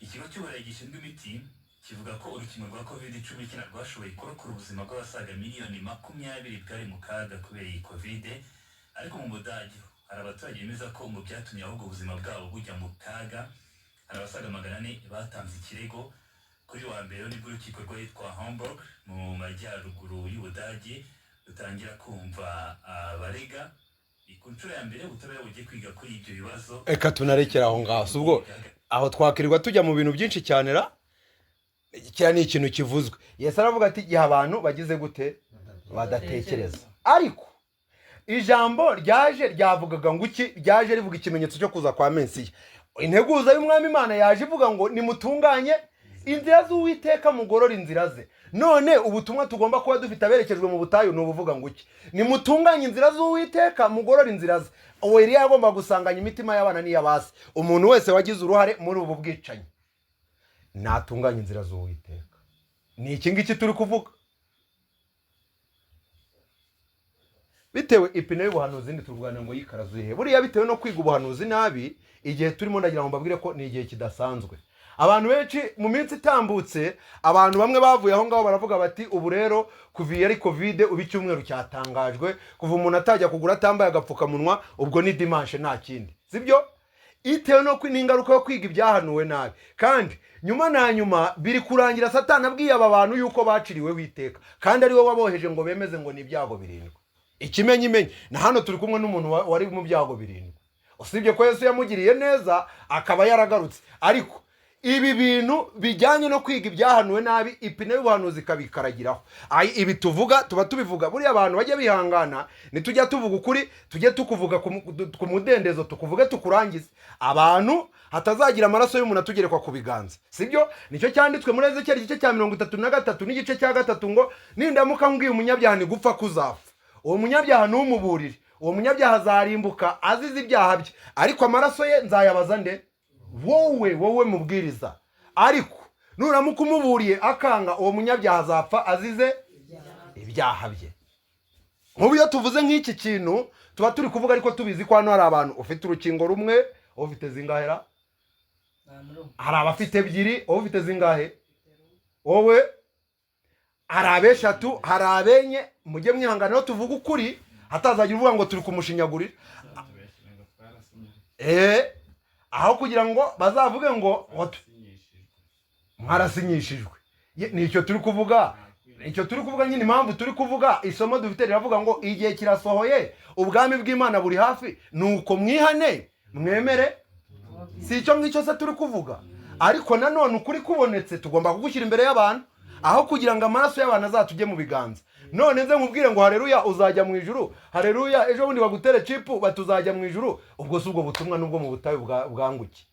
Ikigo cy'Uburayi gishinzwe imiti kivuga ko urukingo rwa COVID-19 rwashoboye kurokora ubuzima bw'abasaga miliyoni 20 bwari mu kaga kubera iyi COVID. Ariko mu Budage hari abaturage bemeza ko mu byatumye ahubwo ubuzima bwabo bujya mu kaga. Hari abasaga 400 batanze ikirego. Kuri wa mbere nibwo urukiko rwitwa Hamburg mu majyaruguru y'Ubudage rutangira kumva abarega. Ku nshuro ya mbere ubutabera bugiye kwiga kuri ibyo bibazo.
Eka tunarekera aho ngaho ubwo aho twakirirwa tujya mu bintu byinshi cyane ra kira ni ikintu kivuzwe. Yesu aravuga ati igihe abantu bagize gute badatekereza. Ariko ijambo ryavugaga ngo iki ryaje rivuga ikimenyetso cyo kuza kwa Mesiya. Integuza y'umwami Imana yaje ivuga ngo nimutunganye inzira z'Uwiteka mugorora inzira ze. None ubutumwa tugomba kuba dufite aberekezwe mu butayu no buvuga ngo iki nimutunganye inzira z'Uwiteka mugorora inzira ze. Uwo Eliya agomba gusanganya imitima y'abana n'iyabasi. Umuntu wese wagize uruhare muri ubu bwicanyi natunganye inzira z'Uwiteka. Ni iki ngiki turi kuvuga bitewe ipine y'ubuhanuzi ndi turugana ngo yikarazuye. Buriya bitewe no kwiga ubuhanuzi nabi igihe turimo ndagira ngo mbabwire ko ni igihe kidasanzwe. Abantu benshi mu minsi itambutse abantu bamwe bavuye aho ngaho baravuga bati ubu rero kuviye ari COVID ubi cyumweru cyatangajwe kuva umuntu atajya kugura atambaye agapfukamunwa ubwo ni dimanche nta kindi. Sibyo itewe no kw'ingaruka yo kwiga ibyahanuwe nabi. Kandi nyuma na nyuma biri kurangira Satani abwiye aba bantu yuko baciriwe witeka kandi ari we waboheje ngo bemeze ngo ni ibyago birindwi. Ikimenyimenyi na hano turi kumwe n'umuntu wari mu byago birindwi. Usibye ko Yesu yamugiriye neza akaba yaragarutse. Ariko ibi bintu bijyanye no kwiga ibyahanuwe nabi ipine y'ubuhanuzi kabikaragiraho. Ibi tuvuga tuba tubivuga buri abantu bajye bihangana nitujya tuvuga ukuri tujye tukuvuga ku mudendezo tukuvuge tukurangize abantu hatazagira amaraso y'umuntu atugerekwa ku biganza. Sibyo nicyo cyanditswe muri Ezekiel igice cya 33 n'igice cya 3 ngo nindamuka mbwiye umunyabyaha ni gupfa kuzapfa. Uwo munyabyaha numuburire uwo munyabyaha azarimbuka azize ibyaha bye ariko amaraso ye nzayabaza nde wowe mubwiriza. Ariko nuramuka umuburiye akanga uwo munyabyaha azapfa azize ibyaha bye. Nk'ubu iyo tuvuze nk'iki kintu tuba turi kuvuga ariko tubizi ko hano hari abantu ufite urukingo rumwe ufite zingahera hari abafite ebyiri ufite zingahe wowe hari abeshatu hari abenye mujye mwihangana no tuvuga ukuri hatazagira uvuga ngo turi kumushinyagurira aho kugira ngo bazavuge ngo mwarasinyishijwe. Nicyo turi kuvuga icyo turi kuvuga nyine impamvu turi kuvuga isomo dufite riravuga ngo igihe kirasohoye ubwami bw'Imana buri hafi nuko mwihane mwemere. Si icyo ngicyo se turi kuvuga, ariko nanone ukuri kubonetse tugomba kugushyira imbere y'abantu aho kugira ngo amaraso y'abantu azatujye mu biganza. None nze nkubwire ngo haleluya uzajya mu ijuru, haleluya ejo bundi bagutere chipu batuzajya mu ijuru, ubwo si ubwo butumwa nubwo mu butayu bwanguki.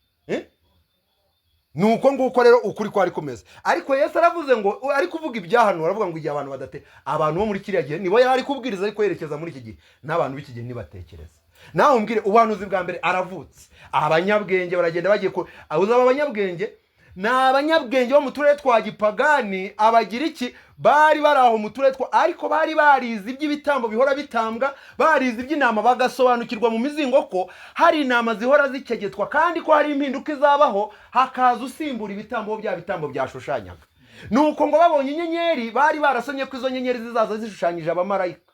Nuko nguko rero ukuri kwari kumeze. Ariko Yesu aravuze ngo ari kuvuga ibyahanura, aravuga ngo igihe abantu badate abantu bo muri kiriya gihe nibo yari kubwiriza ariko yerekeza muri iki gihe, n'abantu b'iki gihe nibatekereza. Naho umbwire ubuhanuzi bwa mbere aravutse, abanyabwenge baragenda bagiye ko uzaba abanyabwenge n'abanyabwenge bo mu turere twa gipagani abagira iki bari baraho mu turere twa, ariko bari barize iby'ibitambo bihora bitambwa, barize iby'inama bagasobanukirwa mu mizingo ko hari inama zihora zikegetwa kandi ko hari impinduka izabaho hakaza usimbura ibitambo bya bitambo byashushanyaga. Nuko ngo babonye inyenyeri bari barasomye ko izo nyenyeri zizaza zishushanyije abamarayika,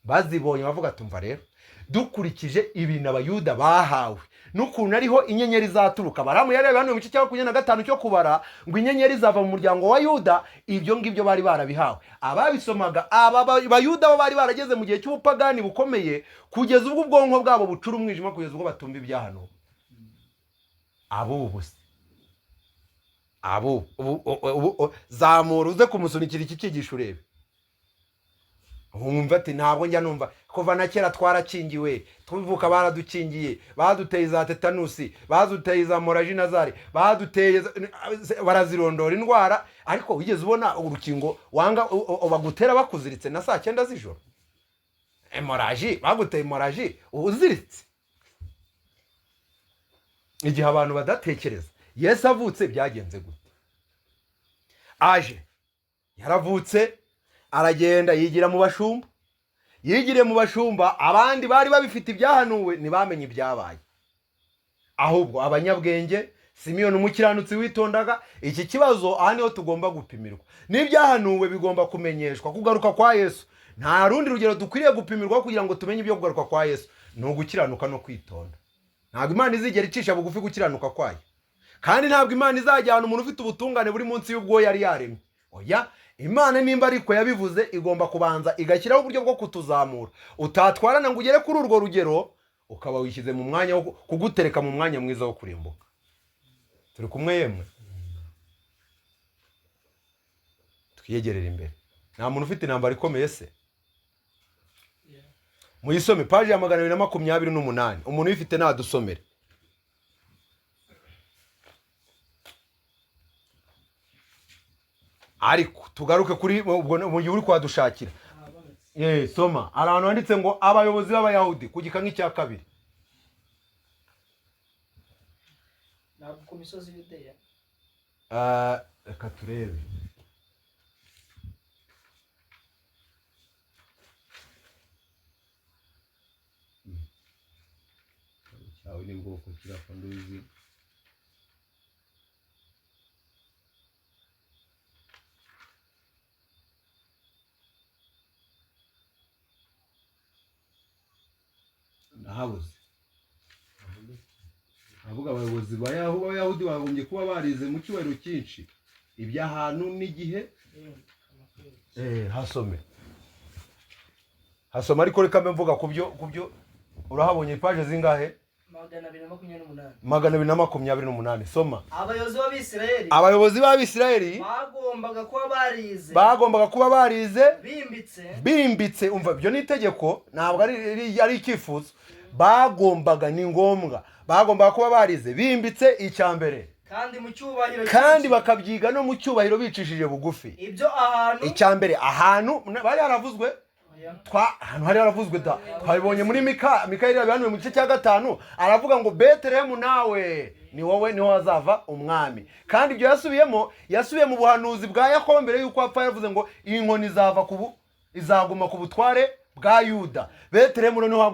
bazibonye bavuga tumva rero dukurikije ibintu abayuda bahawe n'ukuntu ariho inyenyeri zaturuka. Baramu yarebe hano mu gice cya 25 cyo kubara ngo inyenyeri zava mu muryango wa Yuda, ibyo ngibyo bari barabihawe. Ababisomaga aba bayuda bo bari barageze mu gihe cy'ubupagani bukomeye kugeza ubwo ubwonko bwabo bucura umwijima kugeza ubwo batumba ibyahano. Abo zamura uze kumusunikira iki cyigisho urebe. Umva ati ntabwo njya numva kuva na kera twarakingiwe, tuvuka baradukingiye, baduteye za tetanusi, baduteye za moraji nazari, baduteye barazirondora indwara, ariko wigeze ubona urukingo wanga bagutera bakuziritse na saa 9 z'ijoro? Moraji baguteye moraji uziritse. Igihe abantu badatekereza Yesu avutse byagenze gute? Aje yaravutse aragenda yigira mu bashumba, yigiriye mu bashumba, abandi bari babifite ibyahanuwe ntibamenye ibyabaye. Ahubwo abanyabwenge Simiyoni umukiranutsi witondaga, iki kibazo aha niho tugomba gupimirwa. N'ibyahanuwe bigomba kumenyeshwa kugaruka kwa Yesu. Nta rundi rugero dukwiriye gupimirwa kugira ngo tumenye ibyo kugaruka kwa Yesu, no gukiranuka no kwitonda. Ntabwo Imana izigera icisha bugufi gukiranuka kwayo, kandi ntabwo Imana izajyana umuntu ufite ubutungane buri munsi y'ubwo yari yaremye. Oya, Imana nimba ariko yabivuze igomba kubanza igashyiraho uburyo bwo kutuzamura. Utatwarana ngo ugere kuri urwo rugero ukaba wishyize mu mwanya wo kugutereka mu mwanya mwiza wo kurimbuka. Turi kumwe yemwe? Twiyegerera imbere. Nta muntu ufite intambara ikomeye se? Muyisome page ya 228. Umuntu uyifite nadusomere. Ariko tugaruke kuri ubwo mu gihe uri kwadushakira. Soma ahantu handitse ngo abayobozi b'Abayahudi ku gika nk'icya 2.
Ntabwo ku misozi y'Udeya.
Reka turebe. Cyawe ni bwoko kirafanduzi. Nahabuze. Avuga abayobozi b'Abayahudi bagombye kuba barize mu cyubahiro cyinshi ibyahantu n'igihe. Hasoma ariko reka mvuga kubyo urahabonye page zingahe? 228. Soma. Abayobozi b'Abisirayeli bagombaga kuba barize bimbitse. Umva byo nitegeko ntabwo ari icyifuzo. Bagombaga ni ngombwa. Bagombaga kuba barize bimbitse icyambere. Kandi bakabyiga no mu cyubahiro bicishije bugufi. Ibyo ahantu icyambere ahantu bari haravuzwe ahantu hari haravuzwe da twabibonye muri Mikayeli yabihanuye mu gice cya 5 aravuga ngo Betelehemu nawe ni wowe niho hazava umwami. Kandi ibyo yasubiye mu buhanuzi bwa Yakobo mbere yuko apfa, yavuze ngo inkoni izaguma ku butware bwa Yuda. Betelehemu niho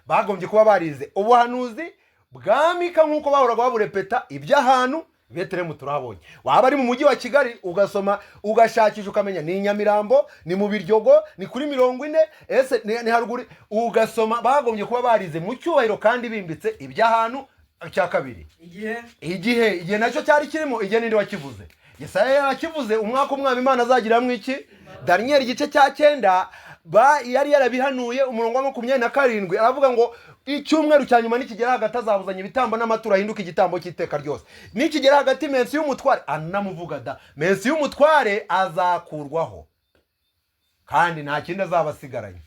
bagombye kuba barize ubuhanuzi bwa Mika nkuko bahoraga baburepeta ibyahantu. Betelehemu turahabonye. Waba ari mu mujyi wa Kigali ugasoma ugashakisha ukamenya ni Nyamirambo, ni mu Biryogo, ni kuri 40 ese ni haruguru, ugasoma bagombye kuba barize mu cyubahiro kandi bimbitse ibyahantu cya 2. Igihe nacyo cyari kirimo. Igihe ninde wakivuze? Yesaya yarakivuze umwaka umwami Imana azagiramwo iki. Daniel igice cya 9 yari yarabihanuye umurongo wa 27 aravuga ngo icyumweru cya nyuma nikigera hagati azabuzanya ibitambo n'amaturo ahinduka igitambo cy'iteka ryose. Nikigera hagati mensi y'umutware anamuvuga da mensi y'umutware azakurwaho kandi nta kindi azabasigaranye.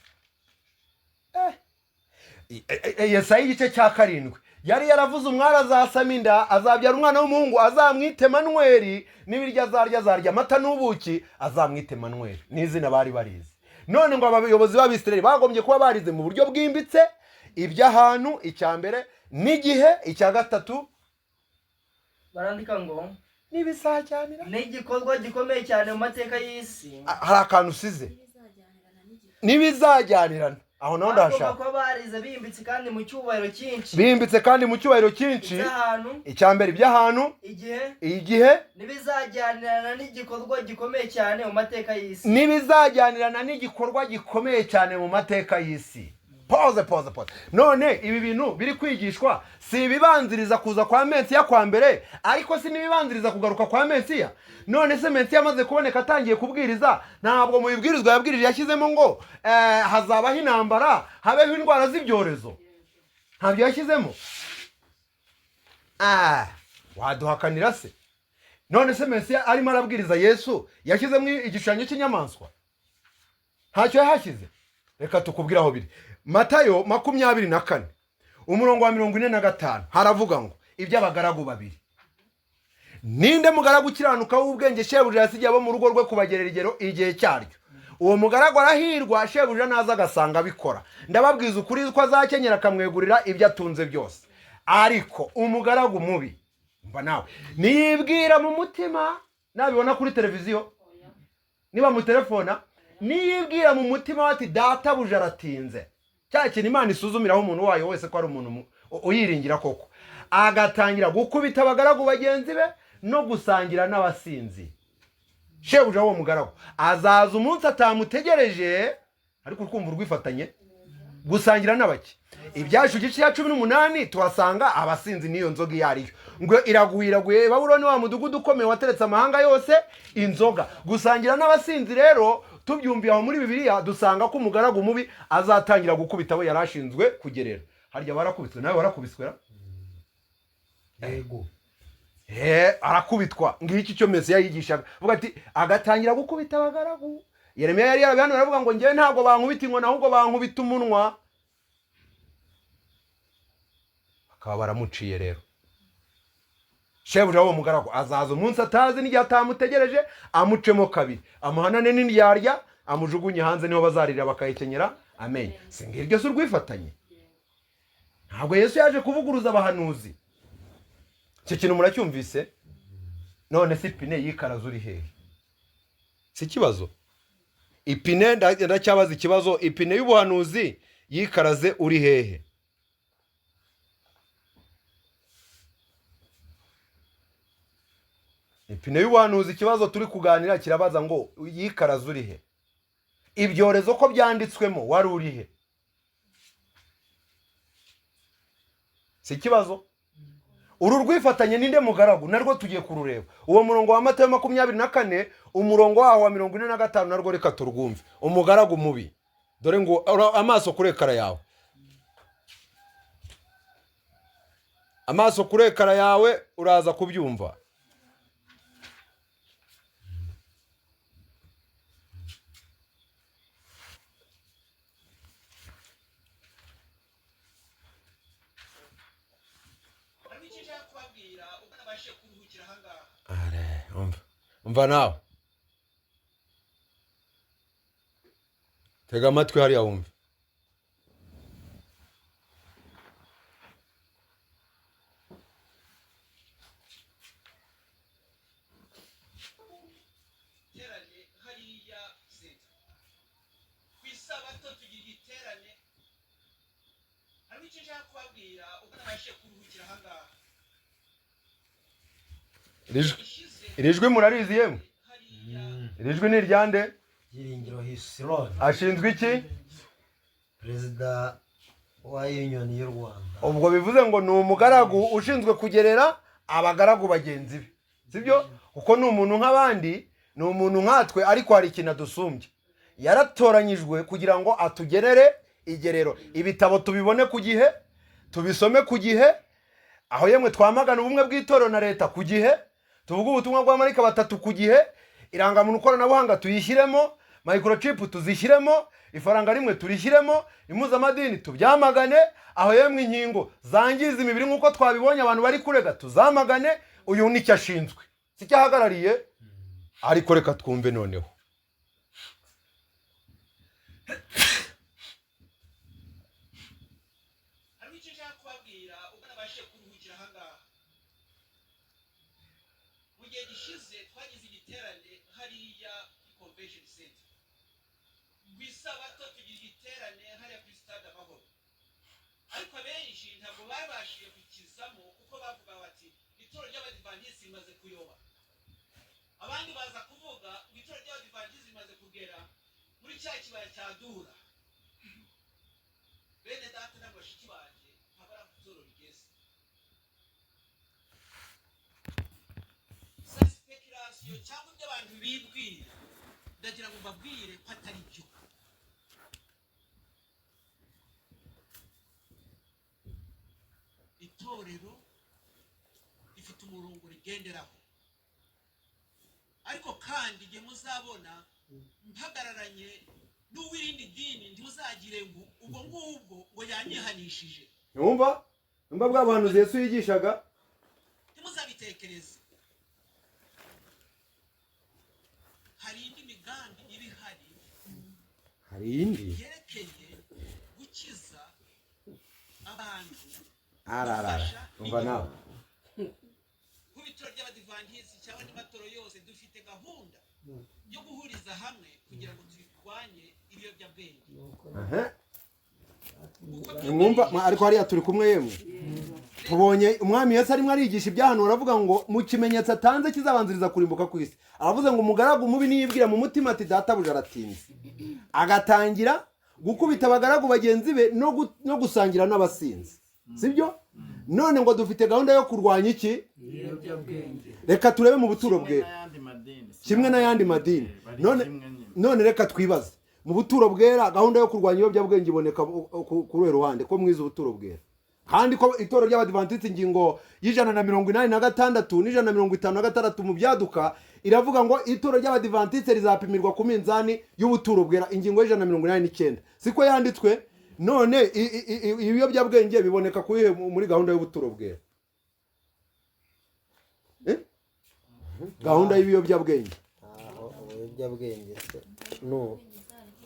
Yesaya igice cya 7 yari yaravuze umwari azasama inda azabyara umwana w'umuhungu azamwite Manueli, n'ibiryo azarya amata n'ubuki azamwite Manueli. N'izina bari barize. None ngo abayobozi b'Abisirayeli bagombye kuba barize mu buryo bwimbitse iby'ahantu icya mbere n'igihe icya gatatu
barandika ngo
n'ibizajyanira
n'igikorwa gikomeye cyane mu mateka y'isi.
Hari akantu usize n'ibizajyanirana aho naho ndashaka
ko barize bimbitse kandi mu cyubahiro cyinshi.
Bimbitse kandi mu cyubahiro cyinshi. Icya mbere iby'ahantu igihe
n'ibizajyanirana n'igikorwa gikomeye cyane mu mateka y'isi.
N'ibizajyanirana n'igikorwa gikomeye cyane mu mateka y'isi. Pause. None ibi bintu biri kwigishwa si ibibanziriza kuza kwa Mesiya kwa mbere, ariko si nibibanziriza kugaruka kwa Mesiya. None se Mesiya amaze kuboneka atangiye kubwiriza, ntabwo mu bibwirizwa yabwirije yashyizemo ngo hazabaho intambara, habeho indwara z'ibyorezo. Ntabyo yashyizemo. Waduhakanira se. None se Mesiya arimo arabwiriza Yesu yashyizemo igishushanyo cy'inyamaswa? Ntacyo yahashyize. Reka tukubwira aho biri. Matayo 24 umurongo wa 45 haravuga ngo iby'abagaragu babiri. Ninde mugaragu ukiranuka w'ubwenge shebuja yasigiye abo mu rugo rwe kubagerera igero igihe cyaryo? Uwo mugaragu arahirwa shebuja naza agasanga bikora. Ndababwiza ukuri ko azakenyera akamwegurira ibyo atunze byose. Ariko umugaragu mubi mba nawe niyibwira mu mutima, nabibona kuri televiziyo, niba mu telefona, niyibwira mu mutima ati databuja aratinze. Cya kintu Imana isuzumiraho umuntu wayo wese ko ari umuntu uyiringira koko, agatangira gukubita abagaragu bagenzi be no gusangira n'abasinzi. Shebuja wo mugaragu azaza umunsi atamutegereje, ariko kumva urwifatanye gusangira n'abaki. Ibyashu gice cya 18 tuhasanga abasinzi niyo nzoga yariyo ngo iraguye Babuloni wa mudugudu ukomeye wateretse amahanga yose inzoga. Gusangira n'abasinzi rero tubyumviye aho muri Bibiliya dusanga ko umugaragu mubi azatangira gukubita abo yarashinzwe kugerera. Harya barakubitwe nawe warakubiswera? Yego. Arakubitwa. Ngiki cyo Mesiya yigishaga. Vuga ati agatangira gukubita abagaragu. Yeremiya yari yarabihanura aravuga ngo ngewe ntabwo bankubita inkoni ahubwo bankubita umunwa. Akaba baramuciye rero. Shebuja wo mugaragu azaza umunsi atazi n'igihe atamutegereje, amucemo kabiri, amuhanane n'indyarya, amujugunye hanze niho bazarira bakayikenyera. Amen. Singiryo se urwifatanye. Ntabwo Yesu yaje kuvuguruza abahanuzi. Cyo kintu muracyumvise? None si ipine yikaraza uri hehe? Si kibazo. Ipine ndacyabaza ikibazo, ipine y'ubuhanuzi yikaraze uri hehe? Ipine y'ubuhanuzi ikibazo turi kuganira kirabaza ngo yikaraza uri he? Ibyorezo ko byanditswemo wari uri he? Si kibazo. Uru rwifatanye ninde mugaragu narwo tugiye kurureba. Uwo murongo wa Matayo 24 umurongo waho wa 45 narwo reka turwumve. Umugaragu mubi. Dore ngo amaso kurekara yawe. Amaso kurekara yawe uraza kubyumva. Umva nawe. Tega amatwi hariya wumve. Irijwi murarizi yemwe? Irijwi ni iryande?
Byiringiro Hisironi.
Ashinzwe iki?
Perezida wa Union y'u Rwanda.
Ubwo bivuze ngo ni umugaragu ushinzwe kugerera abagaragu bagenzi be. sibyo kuko ni umuntu nk'abandi, ni umuntu nkatwe, ariko hari ikintu adusumbye. Yaratoranyijwe kugira ngo atugenere igerero, ibitabo tubibone ku gihe, tubisome ku gihe, aho yemwe twamagana ubumwe bw'itorero na leta ku gihe, tuvuga ubutumwa bwa marayika batatu ku gihe, irangamuntu koranabuhanga tuyishyiremo, microchip tuzishyiremo, ifaranga rimwe turishyiremo, impuzamadini tubyamagane, aho yemwe inkingo zangiza imibiri nk'uko twabibonye abantu bari kurega tuzamagane. Uyu nicyo ashinzwe, si cyo ahagarariye, ariko reka twumve noneho.
hari icyo nshaka kubabwira ubwo nabashije kuruhukira aha ngaha. Mu gihe gishize twagize igiterane hariya kuri convention center, ku isabato tugira igiterane hariya kuri stade Amahoro, ariko abenshi ntabwo babashije kukizamo kuko bavuga bati itorero ry'abadivantisiti rimaze kuyoba. Abandi baza kuvuga ngo itorero ry'abadivantisiti rimaze kugera muri cya kibaya cya Dura. Bene data na bashiki banjye ntabwo ari itorero rigeze. Sa speculation cyangwa ibyo abantu bibwira, ndagira ngo mbabwire ko atari byo. Itorero rifite umurongo rigenderaho, ariko kandi igihe muzabona mpagararanye n'uwirindi dini ntimuzagire ngo ubwo ngubwo ngo yanyihanishije.
Numva bwa buhanuzi Yesu yigishaga,
ntimuzabitekereze. Hari indi migambi iba ihari,
hari indi
yerekeye gukiza abantu,
umva nawe
ku bitoro by'abadivantisiti cyangwa andi matoro yose. Dufite gahunda yo guhuriza hamwe kugira ngo turwanye ibiyobyabwenge.
mwumva, ariko hariya turi kumwe yemwe. Tubonye umwami Yesu arimo arigisha ibyahanura, aravuga ngo mu kimenyetso atanze kizabanziriza kurimbuka ku isi, aravuze ngo umugaragu mubi niyibwira mu mutima ati databuja aratinze, agatangira gukubita abagaragu bagenzi be no gusangira n'abasinzi, sibyo? None ngo dufite gahunda yo kurwanya iki? Reka turebe mu buturo bwera, kimwe n'ayandi madini. None reka twibaze, mu buturo bwera gahunda yo kurwanya ibiyobyabwenge iboneka ku ruhe ruhande ko mwiza ubuturo bwera? Kandi ko itorero ry'abadivantisiti ingingo y'186 n'156 mu byaduka iravuga ngo itorero ry'abadivantisiti rizapimirwa ku minzani y'ubuturo bwera, ingingo y'189 siko yanditswe. None ibiyobyabwenge biboneka muri gahunda y'ubuturo bwera? Gahunda y'ibiyobyabwenge,
ibiyobyabwenge no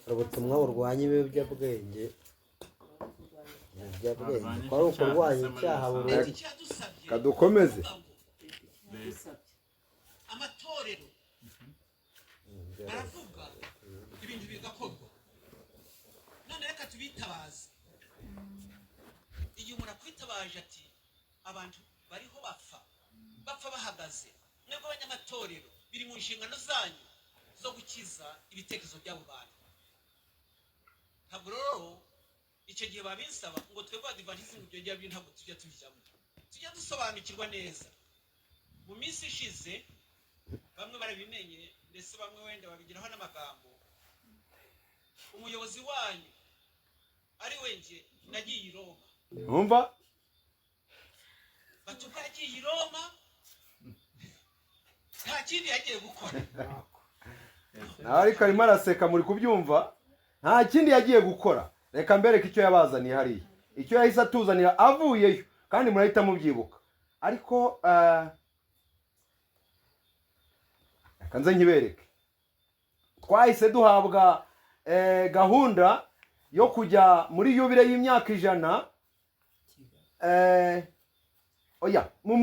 ubutumwa burwanya ibiyobyabwenge, kwa ukurwanya icyaha burundu.
Kadukomeze.
Amatorero baravuga ibintu bigakorwa, none reka tubitabaze. Igihe umuntu akwitabaje ati abantu bariho bapfa bahagaze, mwebwe abanyamatorero biri mu nshingano zanyu zo gukiza ibitekerezo by'abo bantu. Ntabwo rero icyo gihe babinsaba ngo twebwe abadivantisiti mu byo ngibyo ntabwo tujya tubijyamo, tujya dusobanukirwa neza. Mu minsi ishize bamwe barabimenye, ndetse bamwe wenda babigiraho n'amagambo. Umuyobozi wanyu ari we nge nagiye i Roma.
Umva
batuka yagiye i Roma, nta kindi yagiye gukora.
ariko arimo araseka, muri kubyumva, nta kindi yagiye gukora. Reka mbereke icyo yabazaniye hariya, icyo yahise atuzanira avuyeyo, kandi murahita mubyibuka. Ariko reka nze nkibereke. Twahise duhabwa gahunda yo kujya muri yubile y'imyaka 100, mu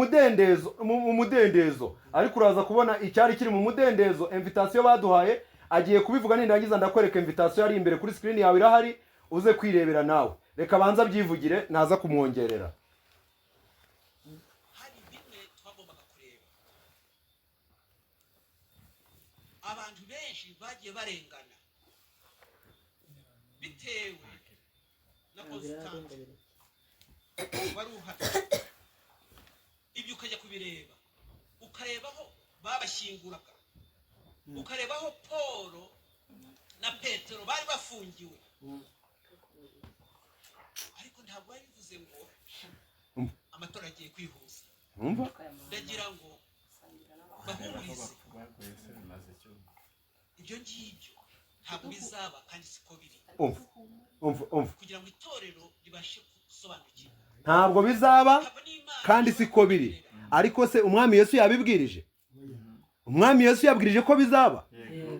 mudendezo, ariko uraza kubona icyari kiri mu mudendezo. Invitation baduhaye, agiye kubivuga nindangiza ndakwereka invitation yari imbere kuri screen yawe irahari, uze kwirebera nawe. Reka banza byivugire, naza kumwongerera.
Hari bimwe twagombaga kureba. Abantu benshi bagiye barengana bitewe na constance wari uhari. Ibyo ukajya kubireba ukareba aho babashyinguraga, ukareba aho Paul na Petero bari bafungiwe, ariko ntabwo bari bivuze ngo amatora agiye kwihuza. Ndagira ngo bahumurize ibyo ngibyo ntabwo bizaba kandi siko biri, kugira ngo itorero ribashe gusobanukirwa.
Ntabwo bizaba kandi siko biri. Ariko se umwami Yesu yabibwirije? Umwami Yesu yabwirije ko bizaba?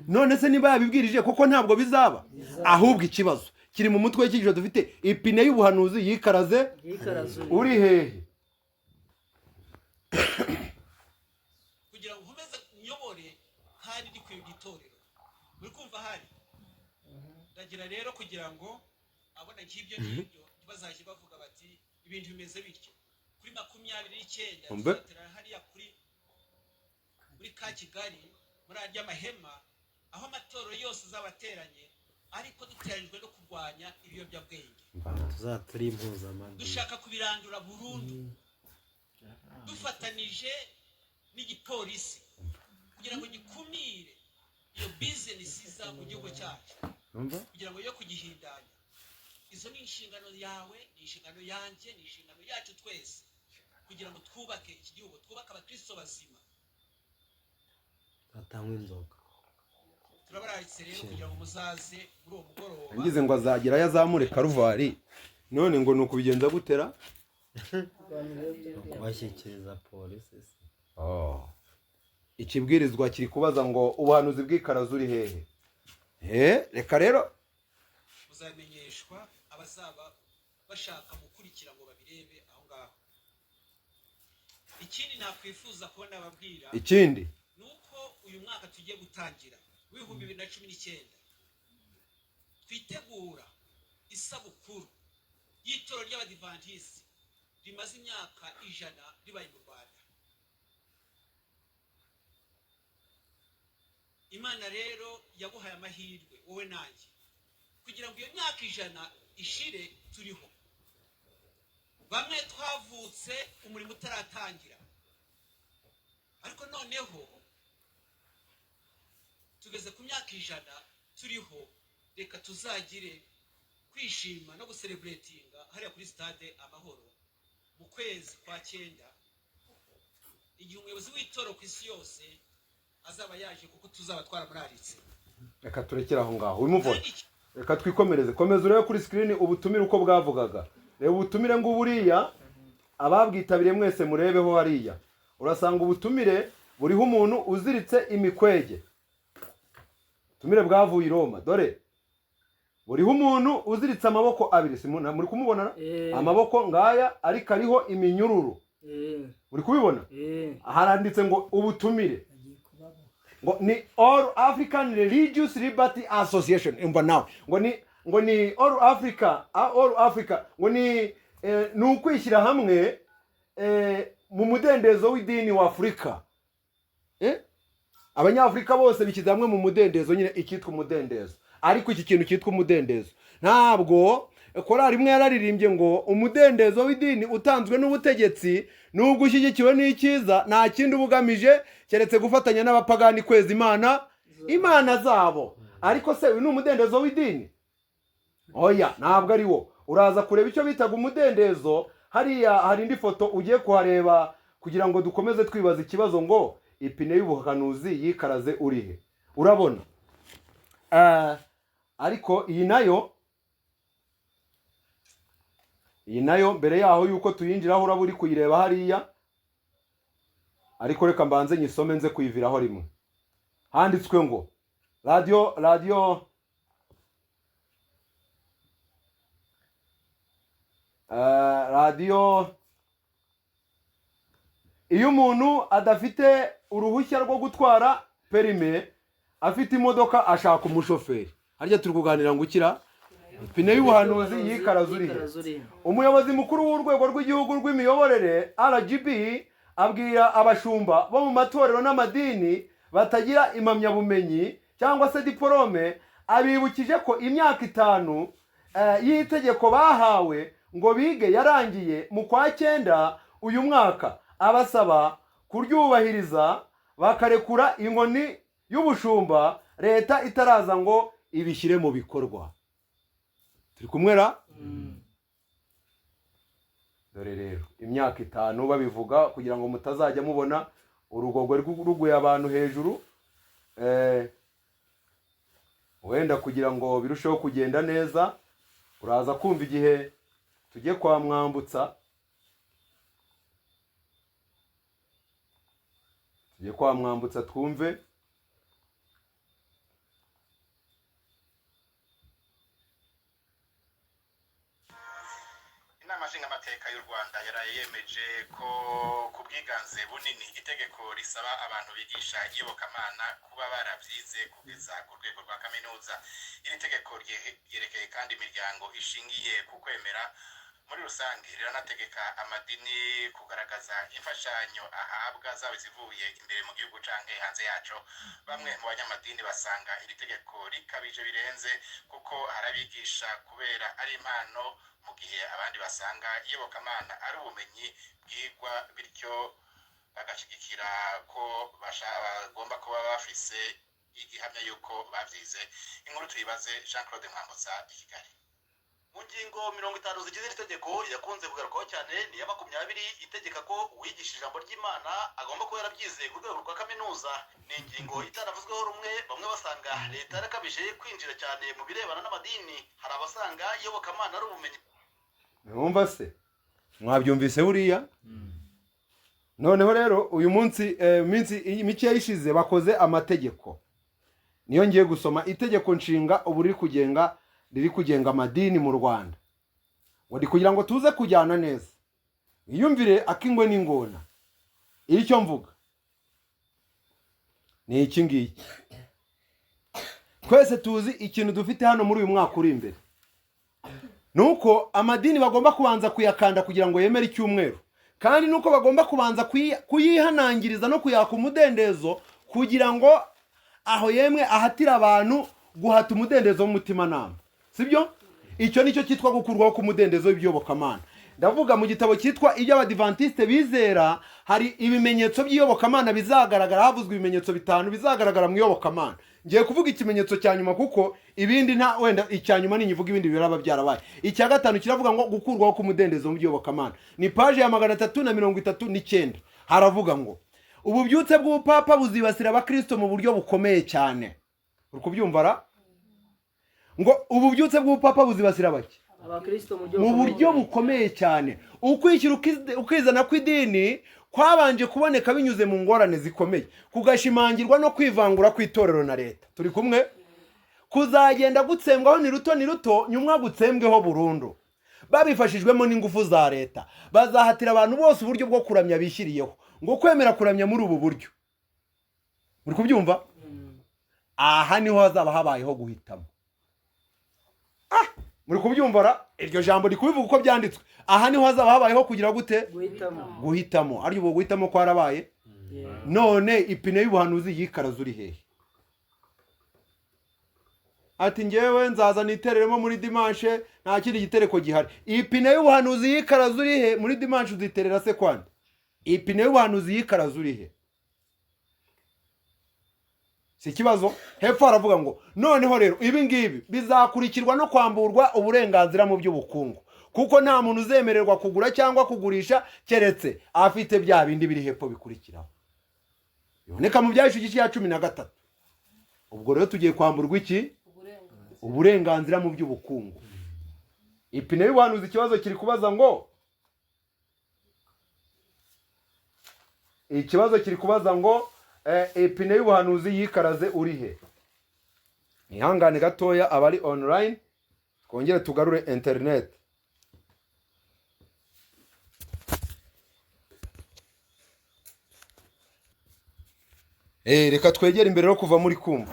None se niba yabibwirije koko ntabwo bizaba? Ahubwo ikibazo kiri mu mutwe w'ikijjo dufite ipine y'ubuhanuzi yikaraze uri hehe?
Kugira ngo nkomeze nyobore hari ndi kwiga itorero, muri kumva hari. Ndagira rero kugira ngo abona nk'ibyo ngibyo ntibazajye bavuga bati ibintu bimeze bityo. Kuri 29 tuzatera hariya muri ka Kigali muri arya mahema aho amatoro yose zabateranye, ariko duteranijwe no kurwanya ibiyobyabwenge.
Tuzaturi impuzamahanga,
dushaka kubirandura burundu dufatanije n'igipolisi kugira ngo gikumire iyo business iza mu gihugu cyacu, kugira ngo yo kugihindanya. Izo ni inshingano yawe, ni inshingano yanjye, ni inshingano yacu twese, kugira ngo twubake iki gihugu, twubake abakristo bazima.
batanywa inzoga.
Turabararitse rero kugira ngo muzaze muri uwo mugoroba.
Ngize ngo azagira yazamure Karuvari, none ngo nukubigenza gutera
bashyikiriza polisi.
Ikibwirizwa kiri kubaza ngo ubuhanuzi bw'ikarazu uri hehe? Reka rero
muzamenyeshwa abazaba bashaka gukurikira ngo babirebe aho ngaho. Ikindi nakwifuza ko nababwira,
ikindi
nuko uyu mwaka tugiye gutangira w'ibihumbi 2019 twitegura isabukuru y'itoro ry'Abadivantisi rimaze imyaka 100 ribaye mu Rwanda. Imana rero yaguhaye amahirwe wowe nanjye kugira ngo iyo myaka 100 ishire turiho. Bamwe twavutse umurimo utaratangira, ariko noneho tugeze ku myaka 100 turiho. Reka tuzagire kwishima no gucelebratinga hariya kuri stade Amahoro mu kwezi kwa 9, igihe umuyobozi w'itoro ku isi yose azaba yaje, kuko tuzaba twaramuraritse.
Reka turekera aho ngaho wimuvona. Reka twikomereze. Komeza urebe kuri screen ubutumire uko bwavugaga. Reba ubutumire ngo buriya ababwitabiriye mwese murebeho hariya. Urasanga ubutumire buriho umuntu uziritse imikwege. Ubutumire bwavuye i Roma. Dore buriho umuntu uziritse amaboko abiri. Muri kumubona? Amaboko ngaya ariko ariho iminyururu. Muri kubibona? Haranditse ngo ubutumire ngo ni All African Religious Liberty Association. Imba nawe ngo ni All Africa ngo ni ukwishyira hamwe mu mudendezo w'idini wa Afrika. Abanyafrika bose bishyize hamwe mu mudendezo, nyine ikitwa umudendezo. Ariko iki kintu cyitwa umudendezo ntabwo korari imwe yararirimbye ngo umudendezo w'idini utanzwe n'ubutegetsi nubwo ushyigikiwe n'icyiza nta kindi ubugamije keretse gufatanya n'abapagani kweza imana zabo. Ariko se uyu ni umudendezo w'idini? Oya, ntabwo ari wo. Uraza kureba icyo bitaga umudendezo hariya. Hari indi foto ugiye kuhareba kugira ngo dukomeze twibaza ikibazo ngo ipine y'ubuhanuzi yikaraze urihe. Urabona? Ariko iyi nayo mbere yaho yuko tuyinjiraho uraba uri kuyireba hariya. Ariko reka mbanze nyisome nze kuyiviraho rimwe. Handitswe ngo radio iyo umuntu adafite uruhushya rwo gutwara perime afite imodoka ashaka umushoferi. Harya turi kuganira ngo ukira ipine y'ubuhanuzi yikarazuriye. Umuyobozi mukuru w'urwego rw'igihugu rw'imiyoborere RGB abwira abashumba bo mu matorero n'amadini batagira impamyabumenyi cyangwa se diplome, abibukije ko imyaka 5 y'itegeko bahawe ngo bige yarangiye mu kwa 9 uyu mwaka, abasaba kuryubahiriza bakarekura inkoni y'ubushumba leta itaraza ngo ibishyire mu bikorwa. Turi kumwera? Dore rero imyaka 5 babivuga kugira ngo mutazajya mubona urugogwe ruguye abantu hejuru, wenda kugira ngo birusheho kugenda neza. Uraza kumva igihe tujye kwa Mwambutsa, twumve.
Inama nshingamateka y'u Rwanda yarayemeje ko ku bwiganze bunini itegeko risaba abantu bigisha iyobokamana kuba barabyize kugeza ku rwego rwa kaminuza. Iri tegeko ryerekeye kandi imiryango ishingiye ku kwemera muri rusange, riranategeka amadini kugaragaza imfashanyo ahabwa zaba zivuye imbere mu gihugu canke hanze yaco. Bamwe mu banyamadini basanga iri tegeko rikabije birenze kuko harabigisha kubera ari impano, mu gihe abandi basanga iyobokamana ari ubumenyi bwigwa, bityo bagashigikira ko bagomba kuba bafise igihamya yuko bavyize. Inkuru tuyibaze Jean Claude Mwambutsa i Kigali.
Mu ngingo 50 zigize iri tegeko yakunze kugarukaho cyane ni ya 20 itegeka ko uwigisha ijambo ry'Imana agomba kuba yarabyize ku rwego rwa kaminuza. Ni ingingo itaravuzweho rumwe, bamwe basanga leta yarakabije kwinjira cyane mu birebana n'amadini. Hari abasanga iyobokamana ari ubumenyi.
Mwumva se? Mwabyumvise buriya? Noneho rero uyu munsi mike yishize bakoze amategeko. Niyo ngiye gusoma itegeko nshinga ubu riri kugenga amadini mu Rwanda. Wari kugira ngo tuze kujyana neza. Iyumvire akingwe n'ingona. Icyo mvuga ni iki ngiki. Twese tuzi ikintu dufite hano muri uyu mwaka uri imbere. Nuko amadini bagomba kubanza kuyakanda kugira ngo yemere icyumweru. Kandi nuko bagomba kubanza kuyihanangiriza no kuyaka umudendezo kugira ngo aho yemwe ahatira abantu guhata umudendezo w'umutima nama. Sibyo? Icyo nicyo cyitwa gukurwaho ku mudendezo w'iyobokamana. Ndavuga mu gitabo cyitwa iby'Abadiventiste bizera, hari ibimenyetso by'iyobokamana bizagaragara. Havuzwe ibimenyetso 5 bizagaragara mu iyobokamana. Ngiye kuvuga ikimenyetso cya nyuma kuko ibindi nta wenda icyanyuma ninyivuga ibindi biraba byarabaye. Icya 5 kiravuga ngo gukurwaho ku mudendezo w'iyobokamana. Ni page ya 339. Haravuga ngo ububyutse bw'ubupapa buzibasira abakristo mu buryo bukomeye cyane. Uri kubyumva ra? Ngo ububyutse bw'ubupapa buzibasira bake
abakristo
mu buryo bukomeye cyane. Ukwishyira ukizana kw'idini kwabanje kuboneka binyuze mu ngorane zikomeye, kugashimangirwa no kwivangura kw'itorero na leta. Turi kumwe? Kuzagenda gutsembwaho ni ruto nyumwa gutsembweho burundu. Babifashijwemo n'ingufu za leta. Bazahatira abantu bose uburyo bwo kuramya bishyiriyeho, ngo kwemera kuramya muri ubu buryo. Muri kubyumva? Aha niho hazaba habayeho guhitamo. Muri kubyumva ra? Iryo jambo rikubivuga uko byanditswe. Aha niho hazaba habayeho kugira gute? Guhitamo. Ari ubu guhitamo ko harabaye. None ipine y'ubuhanuzi yikaraza uri hehe? Ati ngewe nzaza nitereremo muri dimanche nta kindi gitereko gihari. Ipine y'ubuhanuzi yikaraza uri he? Muri dimanche uziterera se kwande? Ipine y'ubuhanuzi yikaraza uri he? Si kibazo. Hepfo aravuga ngo noneho rero ibi ngibi bizakurikirwa no kwamburwa uburenganzira mu by'ubukungu, kuko nta muntu uzemererwa kugura cyangwa kugurisha keretse afite bya bindi biri hepfo bikurikiraho. Biboneka mu byahisho igice cya 13. Ubwo rero tugiye kwamburwa iki? Uburenganzira mu by'ubukungu. Ipine y'ubuhanuzi ikibazo kiri kubaza ngo ipine y'ubuhanuzi yikaraze uri he? Ihangane gatoya abari online twongere tugarure internet. Reka twegere imbere no kuva muri kumva.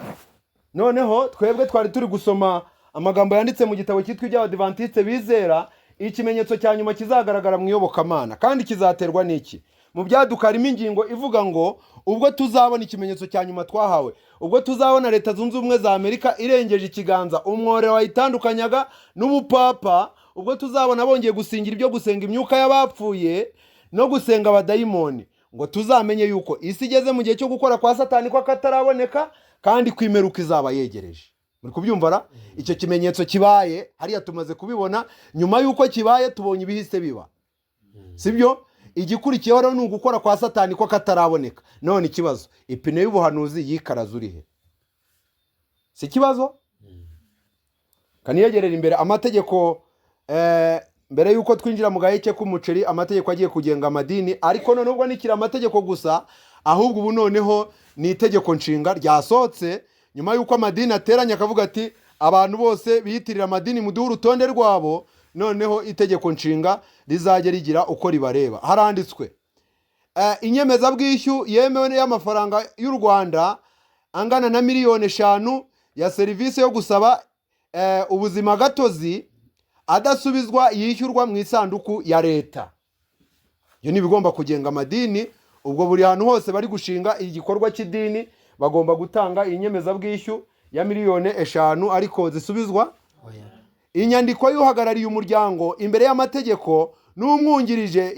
Noneho twebwe twari turi gusoma amagambo yanditse mu gitabo cyitwa iby'Abadiventiste bizera. Ikimenyetso cya nyuma kizagaragara mu iyobokamana kandi kizaterwa n'iki? Mu byaduka harimo ingingo ivuga ngo ubwo tuzabona ikimenyetso cya nyuma twahawe, ubwo tuzabona Leta Zunze Ubumwe za Amerika irengeje ikiganza umwore wayitandukanyaga n'ubupapa, ubwo tuzabona bongeye gusingira ibyo gusenga imyuka y'abapfuye no gusenga abadayimoni, ngo tuzamenye yuko isi igeze mu gihe cyo gukora kwa satani ko kataraboneka kandi kwimeruka izaba yegereje. Muri kubyumva ra? Icyo kimenyetso kibaye hariya tumaze kubibona, nyuma yuko kibaye tubonye ibihise biba. Sibyo? Igikurikiyeho rero ni ugukora kwa satani ko kataraboneka. None ikibazo, ipine y'ubuhanuzi yikaraza urihe? Si kibazo? Kaniyegerera imbere amategeko mbere yuko twinjira mu gaheke k'umuceri, amategeko agiye kugenga amadini, ariko none ubwo nikira amategeko gusa, ahubwo ubu noneho ni itegeko nshinga ryasohotse nyuma yuko amadini ateranya akavuga ati abantu bose biyitirira amadini mu duhe urutonde rwabo, noneho itegeko nshinga rizajya rigira uko ribareba. Haranditswe inyemezabwishyu yemewe y'amafaranga y'u Rwanda angana na miliyoni 5 ya serivisi yo gusaba ubuzima gatozi adasubizwa yishyurwa mu isanduku ya leta. Iyo ni bigomba kugenga amadini. Ubwo buri hantu hose bari gushinga igikorwa cy'idini bagomba gutanga inyemezabwishyu ya miliyoni 5 ariko zisubizwa. Inyandiko y'uhagarariye umuryango imbere y'amategeko n'umwungirije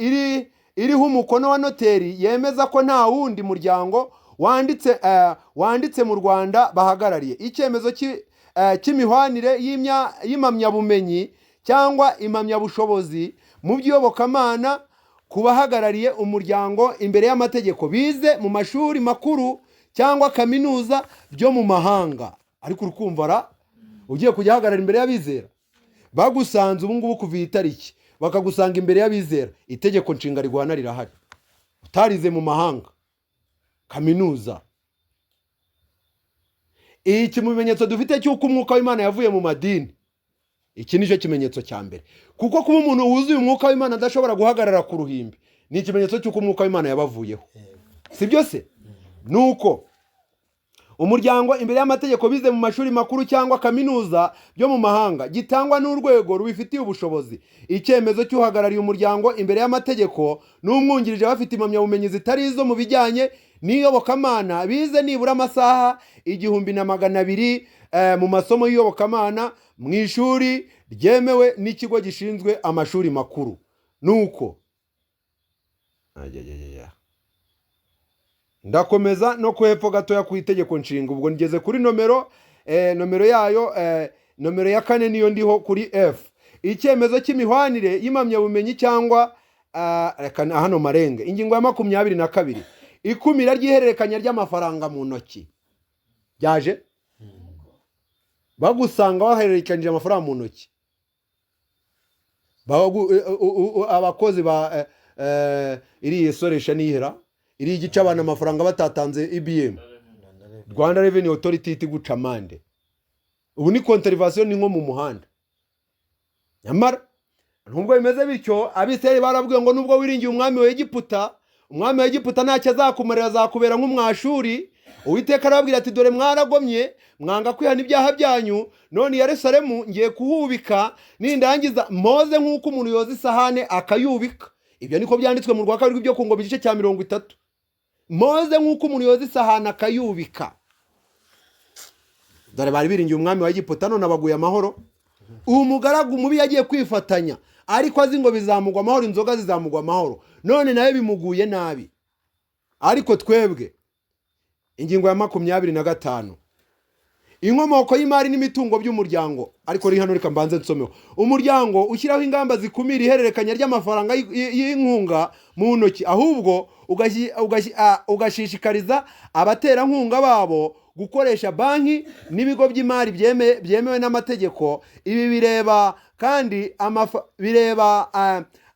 iriho umukono wa noteri yemeza ko nta wundi muryango wanditse mu Rwanda bahagarariye. Icyemezo cy'imihwanire y'imamyabumenyi cyangwa imamyabushobozi mu by'iyobokamana kubahagarariye umuryango imbere y'amategeko bize mu mashuri makuru cyangwa kaminuza byo mu mahanga. Ariko urukumva ra, ugiye kujya hagarara imbere y'abizera, bagusanze ubu ngubu kuva itariki bakagusanga imbere y'abizera, itegeko nshinga riguhana rirahari. Utarize mu mahanga kaminuza. Iki mubimenyetso dufite cy'uko umwuka w'Imana yavuye mu madini, iki nicyo kimenyetso cya mbere. Kuko kuba umuntu wuzuye umwuka w'Imana adashobora guhagarara ku ruhimbi ni ikimenyetso cy'uko umwuka w'Imana yabavuyeho. Si byo se? Nuko umuryango imbere y'amategeko bize mu mashuri makuru cyangwa kaminuza byo mu mahanga gitangwa n'urwego rubifitiye ubushobozi. Icyemezo cy'uhagarariye umuryango imbere y'amategeko n'umwungirije bafite impamyabumenyi zitari izo mu bijyanye n'iyobokamana bize nibura amasaha 1200 mu masomo y'iyobokamana mu ishuri ryemewe n'ikigo gishinzwe amashuri makuru. Nuko ndakomeza no kuhepfo gatoya ku itegeko nshinga. Ubwo ngeze kuri nomero yayo, nomero ya 4 niyo ndiho kuri F. Icyemezo cy'imihwanire y'imamyabumenyi cyangwa hano marenge. Ingingo ya 22 ikumira ry'ihererekanya ry'amafaranga mu ntoki. Byaje bagusanga wahererekanije amafaranga mu ntoki, abakozi ba iri soresha nihera iri gica abana amafaranga batatanze IBM, Rwanda Revenue Authority iguca amande. Ubu ni contravention ni nko mu muhanda. Nyamara nubwo bimeze bityo, abisirayeli barabwiye ngo nubwo wiringiye umwami wa Egiputa, umwami wa Egiputa ntacyo azakumarira, azakubera nk'umwashuri. Uwiteka arababwira ati dore mwaragomye mwanga kwihana ibyaha byanyu, none Yerusalemu ngiye kuhubika nindangiza moze nk'uko umuntu yoza isahane akayubika. Ibyo niko byanditswe mu rwaka rw'ibyo ku ngoma igice cya 30. Moze nk'uko umuntu yoza isahane akayubika. Dore bari biringiye umwami wa Egiputa, none abaguye amahoro. Uwo mugaragu mubi yagiye kwifatanya, ariko azi ngo bizamugwa amahoro, inzoga zizamugwa amahoro, none nawe bimuguye nabi. Ariko twebwe ingingo ya 25 inkomoko y'imari n'imitungo by'umuryango. Ariko ri hano reka mbanze nsomeho. Umuryango ushyiraho ingamba zikumira ihererekanya ry'amafaranga y'inkunga mu ntoki, ahubwo ugashishikariza abaterankunga babo gukoresha banki n'ibigo by'imari byemewe n'amategeko. Ibi bireba kandi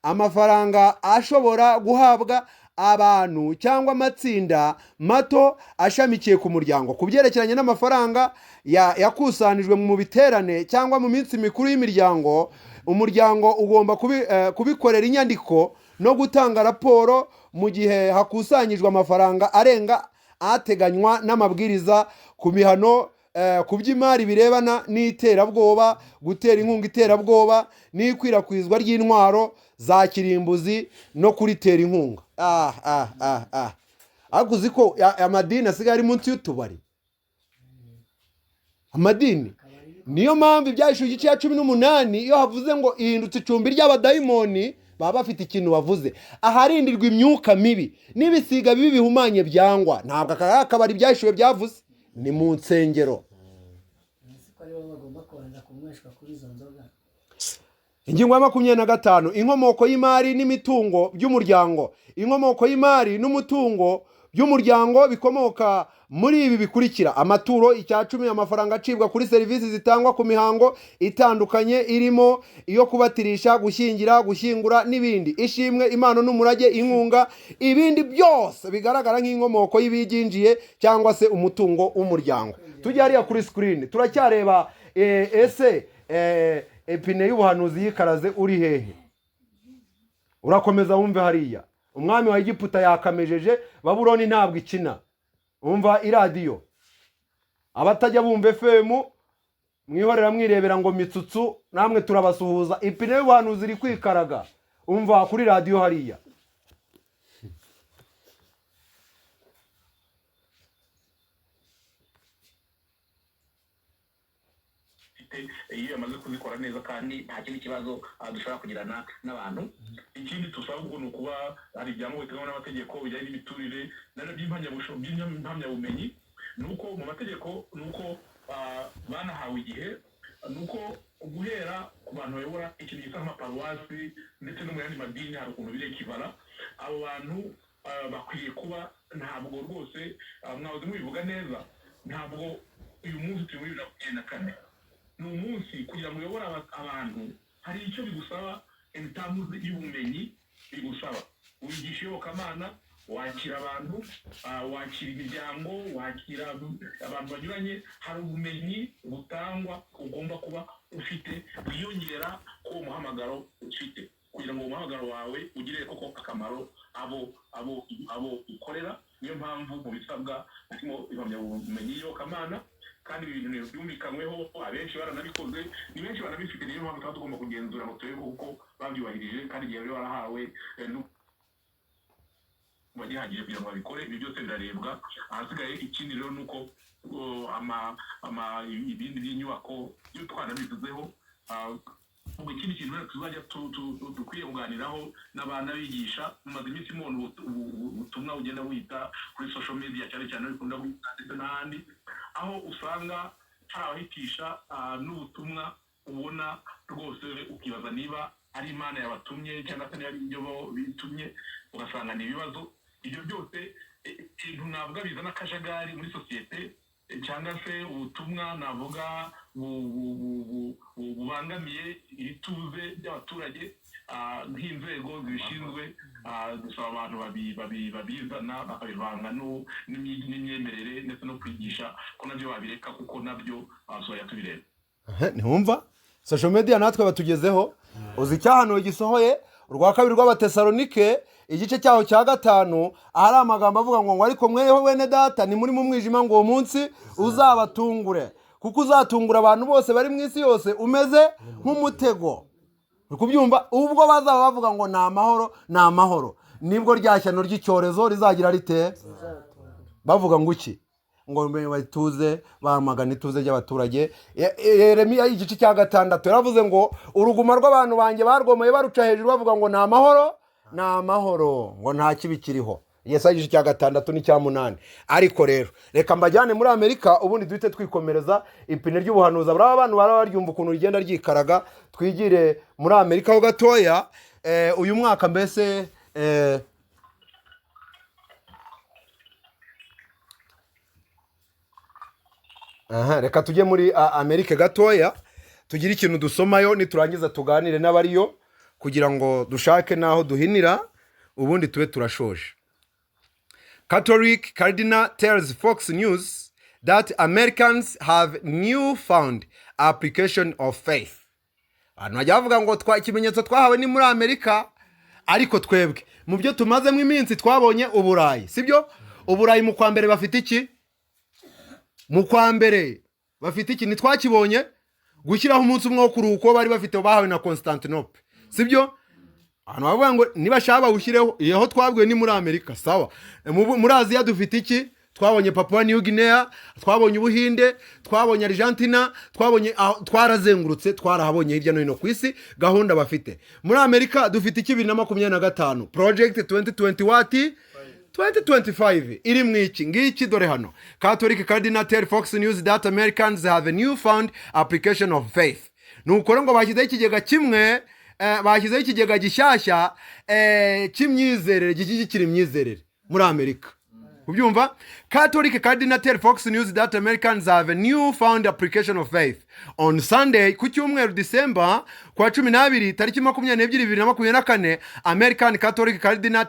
amafaranga ashobora guhabwa abantu cyangwa amatsinda mato ashamikiye ku muryango. Ku byerekeranye n'amafaranga yakusanijwe mu biterane cyangwa mu minsi mikuru y'imiryango, umuryango ugomba kubikorera inyandiko no gutanga raporo mu gihe hakusanyijwe amafaranga arenga ateganywa n'amabwiriza ku mihano ku by'imari birebana n'iterabwoba, gutera inkunga iterabwoba n'ikwirakwizwa ry'intwaro za kirimbuzi no kuritera inkunga. Akuzi ko amadini asigaye ari munsi y'utubari. Amadini niyo mpamvu ibyahishwe igice cya 18 iyo havuze ngo ihindutse icumbi ry'abadayimoni, baba bafite ikintu bavuze. Aharindirwa imyuka mibi n'ibisiga bibi bihumanye byangwa, ntabwo aka kabari byahishuwe byavuze, ni mu nsengero. Ingingo ya 25, inkomoko y'imari n'imitungo by'umuryango. Inkomoko y'imari n'umutungo by'umuryango bikomoka muri ibi bikurikira: amaturo, icya-10, amafaranga acibwa kuri serivisi zitangwa ku mihango itandukanye irimo iyo kubatirisha, gushyingira, gushyingura n'ibindi, ishimwe, impano n'umurage, inkunga, ibindi byose bigaragara nk'inkomoko y'ibiginjiye cyangwa se umutungo w'umuryango. Tujya hariya kuri screen turacyareba ese epine y'ubuhanuzi yikaraze uri hehe? Urakomeza wumve hariya umwami wa Egiputa yakamejeje, Babuloni ntabwo ikina. Umva iradiyo, abatajya bumva FM mwihorera mwirebera ngo mitsutsu, namwe turabasuhuza. Ipine y'ubuhanuzi iri kwikaraga, umva kuri radiyo hariya.
iyo yamaze kubikora neza kandi nta kindi kibazo dushobora kugirana n'abantu. Ikindi tusaba ubwo ni ukuba hari ibyangombwa biteganywa n'amategeko bijyanye n'imiturire by'impamyabumenyi. Ni uko mu mategeko ni uko banahawe igihe, ni uko guhera ku bantu bayobora ikintu gisa nk'amaparuwasi ndetse no mu yandi madini hari ukuntu birekibara. Abo bantu bakwiye kuba, ntabwo rwose mwahoze mubivuga neza, ntabwo uyu munsi turi muri 2024 ni umunsi kugira ngo uyobore abantu hari icyo bigusaba, imitamuzi y'ubumenyi bigusaba. Wigisha iyobokamana, wakira abantu, wakira imiryango, wakira abantu banyuranye, hari ubumenyi butangwa ugomba kuba ufite wiyongera ku muhamagaro ufite, kugira ngo umuhamagaro wawe ugire koko akamaro abo ukorera. Niyo mpamvu mu bisabwa harimo impamyabumenyi y'iyobokamana, kandi ibintu byumvikanyweho, abenshi baranabikoze, ni benshi banabifite. Niyo mpamvu tuba tugomba kugenzura ngo turebe uko babyubahirije, kandi igihe barahawe bagihagije kugira ngo babikore. Ibi byose birarebwa. Ahasigaye ikindi rero ni uko ibindi by'inyubako byo twanabivuzeho. Ikindi kintu rero tuzajya dukwiye kuganiraho n'abana bigisha. Mumaze iminsi mubona ubutumwa ugenda wita kuri social media, cyane cyane bikunda ndetse n'ahandi, aho usanga hari abahitisha n'ubutumwa ubona rwose ukibaza niba ari Imana yabatumye cyangwa se niba ari ibyo bitumye, ugasanga ni ibibazo. Ibyo byose ikintu navuga bizana akajagari muri sosiyete, cyangwa se ubutumwa navuga bubangamiye ituze ry'abaturage. Nk'inzego zibishinzwe dusaba abantu babizana bakabivanga n'imyemerere ndetse no kwigisha ko nabyo babireka, kuko nabyo basohoye tubireba.
Ntiwumva social media natwe batugezeho. Uzi icyahanuwe gisohoye urwa 2 rw'Abatesalonike igice cyaho cya 5, ahari amagambo avuga ngo ariko mweho wene data ni muri mu mwijima ngo uwo munsi uzabatungure, kuko uzatungura abantu bose bari mu isi yose umeze nk'umutego. Kubyumva ubwo bazaba bavuga ngo ni amahoro, ni amahoro, nibwo ryashyano ry'icyorezo rizagira rite. Bavuga ngo iki? Ngo batuze, bamagana ituze ry'abaturage. Yeremiya igice cya 6 yaravuze ngo uruguma rw'abantu banjye barwomeye baruca hejuru bavuga ngo ni amahoro, ni amahoro, ngo nta kibi kiriho. Yesaya igice cya 6 n'icya 8. Ariko rero reka mbajyane muri Amerika, ubundi duhite twikomereza ipine ry'ubuhanuzi. Abari abantu baryumva ukuntu rigenda ryikaraga. Twigire muri Amerika ho gatoya. Uyu mwaka mbese reka tujye muri Amerika gatoya, tugire ikintu dusomayo, niturangiza tuganire n'abariyo kugira ngo dushake naho duhinira, ubundi tube turashoje. Catholic Cardinal tells Fox News that Americans have newfound application of faith. Abantu bajya bavuga ngo ikimenyetso twahawe ni muri Amerika, ariko twebwe mu byo tumazemo iminsi twabonye Uburayi, sibyo? Uburayi mu kwa mbere bafite iki? Mu kwa mbere bafite iki? Nitwakibonye gushyiraho umunsi umwe wo kuruhuko bari bafite bahawe na Constantinople, sibyo? Abantu bavuga ngo niba shaba ushireho, yeho twabwiwe ni muri Amerika, sawa. Muri Aziya dufite iki? twabonye Papua New Guinea, twabonye Ubuhinde, twabonye Argentina, twarazengurutse, twarahabonye hirya no hino ku isi gahunda bafite. Muri Amerika dufite 2025 project 2025 iri mwiki ngiki dore hano. Catholic Cardinal tell Fox News that Americans have a newfound application of faith. Nuko ngo bashyizeho ikigega kimwe, bashyizeho ikigega gishyashya cy'imyizerere, gishyigikira imyizerere muri Amerika. Kubyumva? Catholic Cardinal tell Fox News that Americans have a newfound application of faith. On Sunday, ku cyumweru December kwa 12 tariki 22/2024, American Catholic Cardinal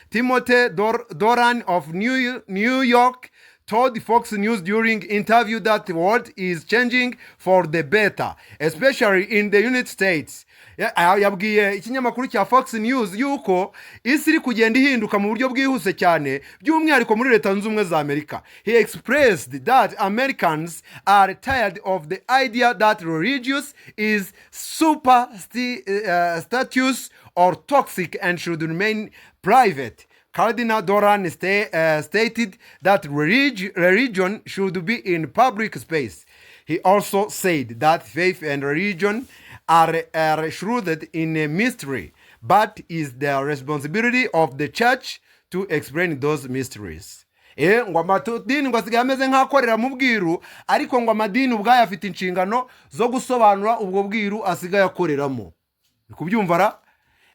Timothy Doran of New York told Fox News during interview that the world is changing for the better, especially in the United States. Yabwiye ikinyamakuru cya Fox News yuko isi iri kugenda ihinduka mu buryo bwihuse cyane, by'umwihariko muri Leta Zunze Ubumwe za Amerika. He expressed that Americans are tired of the idea that religious is status or toxic and should remain private. Cardinal Doran stated that religion should be in public space. He also said that faith and religion are shrouded in a mystery, but is the responsibility of the church to explain those mysteries. Ngo amadini ngo asigaye ameze nk'akorera mu bwiru, ariko ngo amadini ubwayo afite inshingano zo gusobanura ubwo bwiru asigaye akoreramo. Kubyumva ra?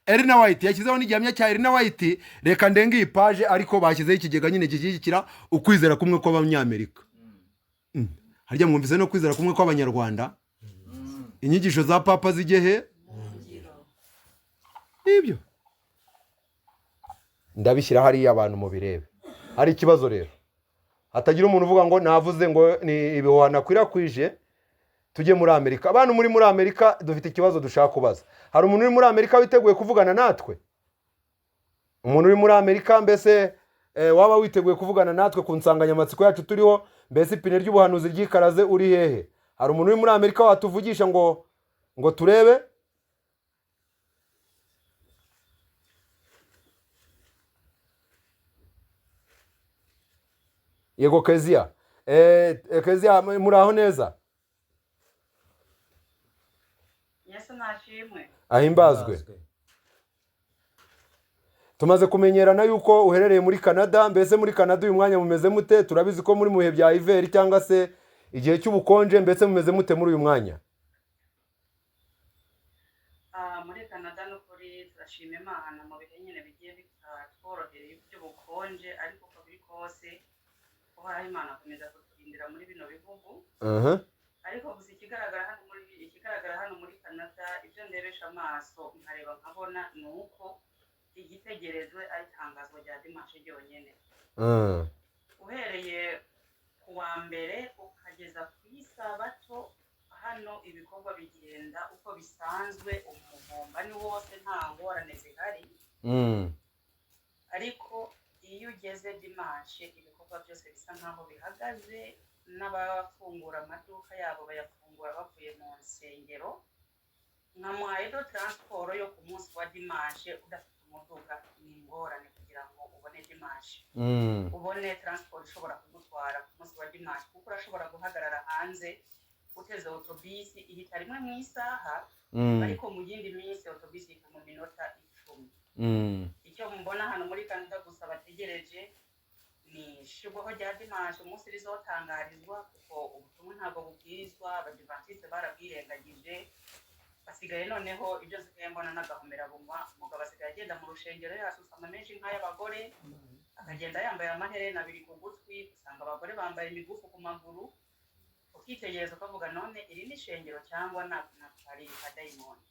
Elena White yashyizeho n'igihamya cya Elena White, reka ndenge iyi page, ariko bashyizeho ikigega nyine gishyigikira ukwizera kumwe kw'Abanyamerika. Harya mwumvise no kwizera kumwe kw'Abanyarwanda? Inyigisho za papa zigehe? Ibyo ndabishyira hariya abantu mu birebe. Hari ikibazo rero, hatagira umuntu uvuga ngo navuze ngo ni ibihohana kwirakwije tujye muri Amerika. Abantu muri Amerika dufite ikibazo dushaka kubaza. Hari umuntu uri muri Amerika witeguye kuvugana natwe? Umuntu uri muri Amerika mbese waba witeguye kuvugana natwe ku nsanganyamatsiko yacu turiho, mbese ipine ry'ubuhanuzi ryikaraze uri hehe? Hari umuntu uri muri Amerika watuvugisha ngo turebe? Yego Kezia. Kezia muraho neza?
Yesu nashimwe.
Ahimbazwe. Tumaze kumenyerana yuko uherereye muri Canada, mbese muri Canada uyu mwanya mumeze mute? Turabizi ko muri muhe bya hiver cyangwa se igihe cy'ubukonje, mbese mumeze mute muri uyu mwanya?
Muri Canada no kuri turashima Imana mu bihe nyine bigiye bitworohereye by'ubukonje, ariko uko biri kose uhoraho Imana akomeza kuturindira muri bino bihugu. Ariko gusa ikigaragara hano muri Canada, ibyo ndebesha amaso nkareba nkabona ni uko igitegerejwe ari itangazo rya dimanche ryonyine. Uhereye ku wa mbere ukageza ku isabato, hano ibikorwa bigenda uko bisanzwe, umuhomba ni wose nta ngorane zihari. Ariko iyo ugeze dimanche ibikorwa byose bisa nkaho bihagaze, n'abafungura amaduka yabo bayafungura bavuye mu nsengero. Nka mwaedo transport yo ku munsi wa dimanche udafite umuduga ni ingorane kugira ngo ubone dimanche. Ubone transport ishobora kugutwara ku munsi wa dimanche, kuko urashobora guhagarara hanze uteze autobisi ihita rimwe mu isaha, ariko mu yindi minsi autobisi ihita mu minota 10. Icyo mbona hano muri Canada gusa bategereje ni ishigwaho rya dimanche umunsi rizotangarizwa, kuko ubutumwa ntabwo bubwirizwa, abadivantiste barabwirengagije. Basigaye noneho ibyo nsigaye mbona n'agahomera bumwa, umugabo asigaye agenda mu rushengero yasusama menshi nk'ay'abagore, akagenda yambaye amaherena abiri ku gutwi, usanga abagore bambaye imigufu ku maguru, ukitegereza ukavuga none iri ni ishengero cyangwa ari kadayimoni.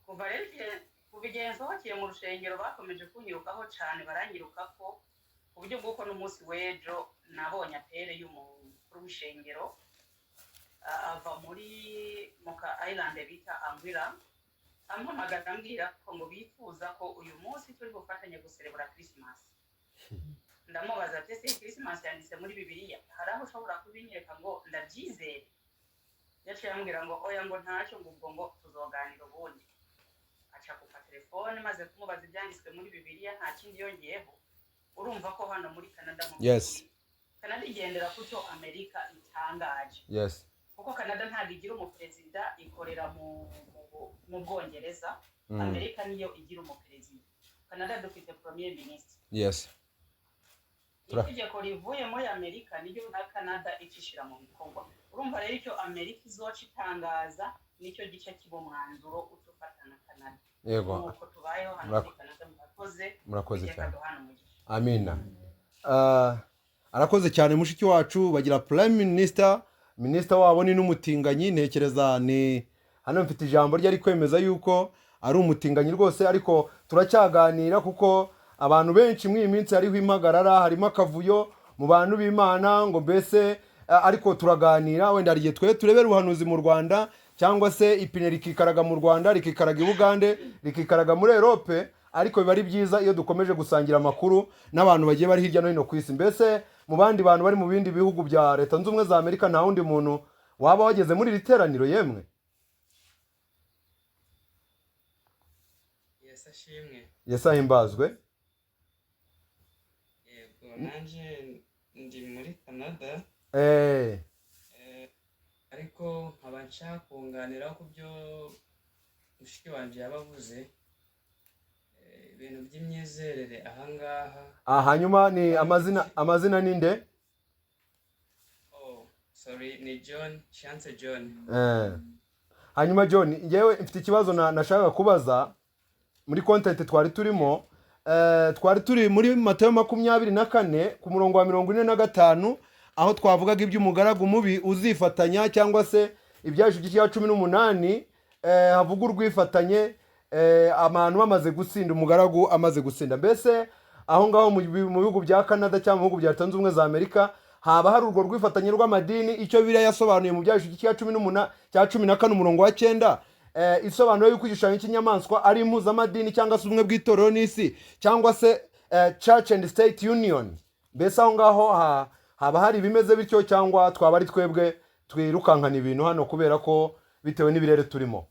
Kuva rero igihe nsohokeye mu rushengero bakomeje kunyirukaho cyane, baranyirukako ku buryo bw'uko n'umunsi w'ejo nabonye apere y'umukuru w'ishengero ava muri Moka Island bita Anguilla, ampamagara ambwira ko ngo bifuza ko uyu munsi turi gufatanya guserebura Christmas. Ndamubaza ati ese Christmas yanditse muri Bibiliya? Hari aho ushobora kubinyereka ngo ndabyizere? Yaciye ambwira ngo oya, ngo ntacyo, ngo tuzoganira ubundi. Aca ku telefone maze kumubaza ibyanditswe muri Bibiliya, nta kindi yongeyeho. urumva ko hano muri Canada mu
Yes.
Canada igendera ku cyo Amerika itangaje.
Yes.
Kuko Canada ntabwo igira umuperezida, ikorera mu Bwongereza.
Mm.
Amerika niyo igira umuperezida. Canada dufite premier ministre.
Yes.
Itegeko rivuye muri Amerika niryo na Canada icishira mu bikorwa. Urumva rero icyo Amerika izoca itangaza nicyo gice kibo mwanzuro utufata na Canada.
Yego.
Nuko tubayeho hano muri Canada
murakoze cyane.
Amina.
Amina. Arakoze cyane mushiki wacu bagira prime minister wabo ni n'umutinganyi, ntekereza ni hano mfite ijambo rye ari kwemeza yuko ari umutinganyi rwose, ariko turacyaganira kuko abantu benshi mw'iyi minsi hariho impagarara, harimo akavuyo mu bantu b'Imana ngo mbese ariko turaganira, wenda hari igihe twe turebera ubuhanuzi mu Rwanda cyangwa se ipine rikikaraga mu Rwanda, rikikaraga i Bugande, rikikaraga muri Europe, ariko biba ari byiza iyo dukomeje gusangira amakuru n'abantu bagiye bari hirya no hino ku isi. Mbese mu bandi bantu bari mu bindi bihugu bya Leta Zunze Ubumwe za Amerika nta wundi muntu waba wageze muri iri teraniro yemwe?
Yesu ashimwe.
Yesu ahimbazwe.
Yego, nanje ndi muri Canada. Ariko nkaba nshaka kunganira ku byo mushiki wanje yabavuze, ibintu by'imyizerere ahangaha.
Hanyuma ni amazina ninde?
Sorry, ni John, Chance John.
Hanyuma John, ngewe mfite ikibazo nashaka kubaza muri content twari turimo, twari turi muri Matayo 24 ku murongo wa 45, aho twavugaga iby'umugaragu mubi uzifatanya cyangwa se ibyashu cya 18 havuga urwifatanye abantu bamaze gusinda, umugaragu amaze gusinda. Mbese aho ngaho mu bihugu bya Canada cyangwa mu bihugu bya Leta Zunze Ubumwe za Amerika haba hari urwo rwifatanye rw'amadini, icyo Bibiliya yasobanuye mu byashu cya 18 cya 14 umurongo wa 9, isobanuye yuko igishushanyo cy'inyamaswa ari impuzamadini cyangwa se ubumwe bw'itorero n'isi cyangwa se Church and State Union. Mbese aho ngaho haba hari bimeze bityo cyangwa twaba ari twebwe twirukankana ibintu hano kubera ko bitewe n'ibirere turimo?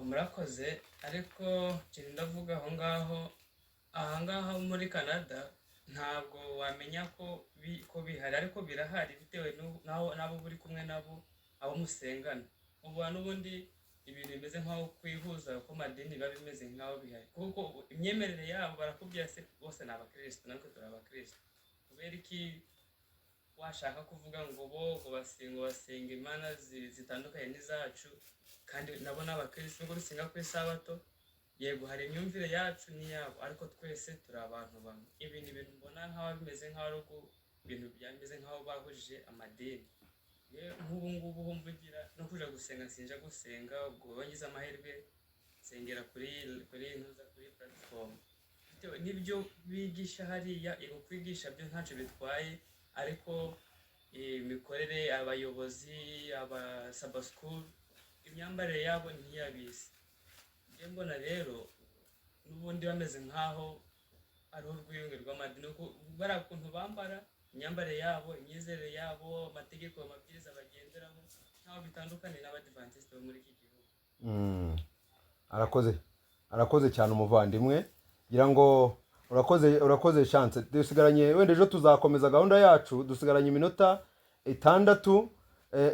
Murakoze, ariko kintu ndavuga aho ngaho muri Canada ntabwo wamenya ko bihari, ariko birahari bitewe n'abo buri kumwe nabo, abo musengana. Ubu n'ubundi ibintu bimeze nk'aho kwihuza ko madini biba bimeze nk'aho bihari, kuko imyemerere yabo barakubwira se bose ni abakristo, natwe turi abakristo. Kubera iki washaka kuvuga ngo basenga imana zitandukanye n'izacu, kandi nabo n'abakristo ngo rusenga ku isabato? Yego, hari imyumvire yacu n'iyabo, ariko twese turi abantu bamwe. Ibi ni ibintu mbona nk'aho bimeze nk'aho ibintu byameze nk'aho bahujije amadini. Nk'ubu ngubu ho mvugira no kuja gusenga, sinja gusenga, ubwo bagize amahirwe sengera kuri platform. Nibyo bigisha hariya, kwigisha byo ntacyo bitwaye, ariko imikorere, abayobozi, Sabbath school, imyambarire yabo ntiyabise. Njye mbona rero n'ubundi bameze nk'aho ari urwiyunge rw'amadini, bari ukuntu bambara, imyambarire yabo, imyizerere yabo, amategeko, amabwiriza bagenderaho ntaho bitandukanye n'abadivantiste bo muri iki gihugu.
Arakoze cyane umuvandimwe, ngira ngo urakoze Chance. Dusigaranye wenda ejo tuzakomeza gahunda yacu, dusigaranye iminota 6,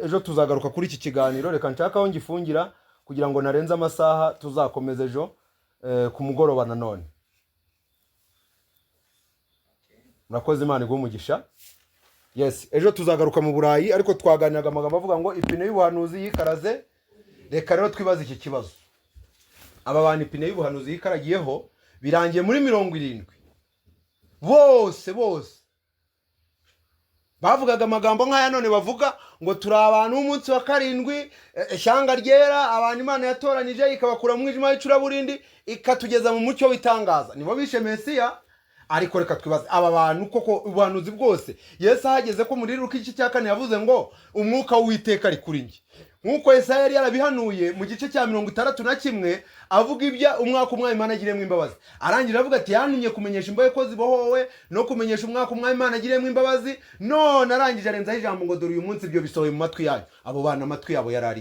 ejo tuzagaruka kuri iki kiganiro. Reka nshaka aho ngifungira kugira ngo narenze amasaha, tuzakomeza ejo ku mugoroba nanone. Murakoze, Imana iguhe umugisha. Yes, ejo tuzagaruka mu Burayi, ariko twaganiraga amagambo avuga ngo ipine y'ubuhanuzi yikaraze. Reka rero twibaze iki kibazo. Aba bantu ipine y'ubuhanuzi yikaragiyeho birangiye muri 70, bose bavugaga amagambo nk'aya none bavuga ngo turi abantu b'umunsi wa 7, ishyanga ryera, abantu Imana yatoranije ikabakura mu mwijima w'icuraburindi ikatugeza mu mucyo w'itangaza. Nibo bishe Mesiya. Ariko reka twibaze aba bantu koko ubuhanuzi bwose Yesu ahageze ko muri Luka 4 yavuze ngo umwuka w'Uwiteka ari kuri njye, nkuko Yesaya yari yarabihanuye mu gice cya 61 avuga ibya umwaka umwe Imana agiremo imbabazi. Arangira avuga ati yantumye kumenyesha imbohe ko zibohowe no kumenyesha umwaka umwe Imana agiremo imbabazi. None arangije arenzaho ijambo ngo dore uyu munsi ibyo bisohoye mu matwi yanyu. Abo bana amatwi yabo yarari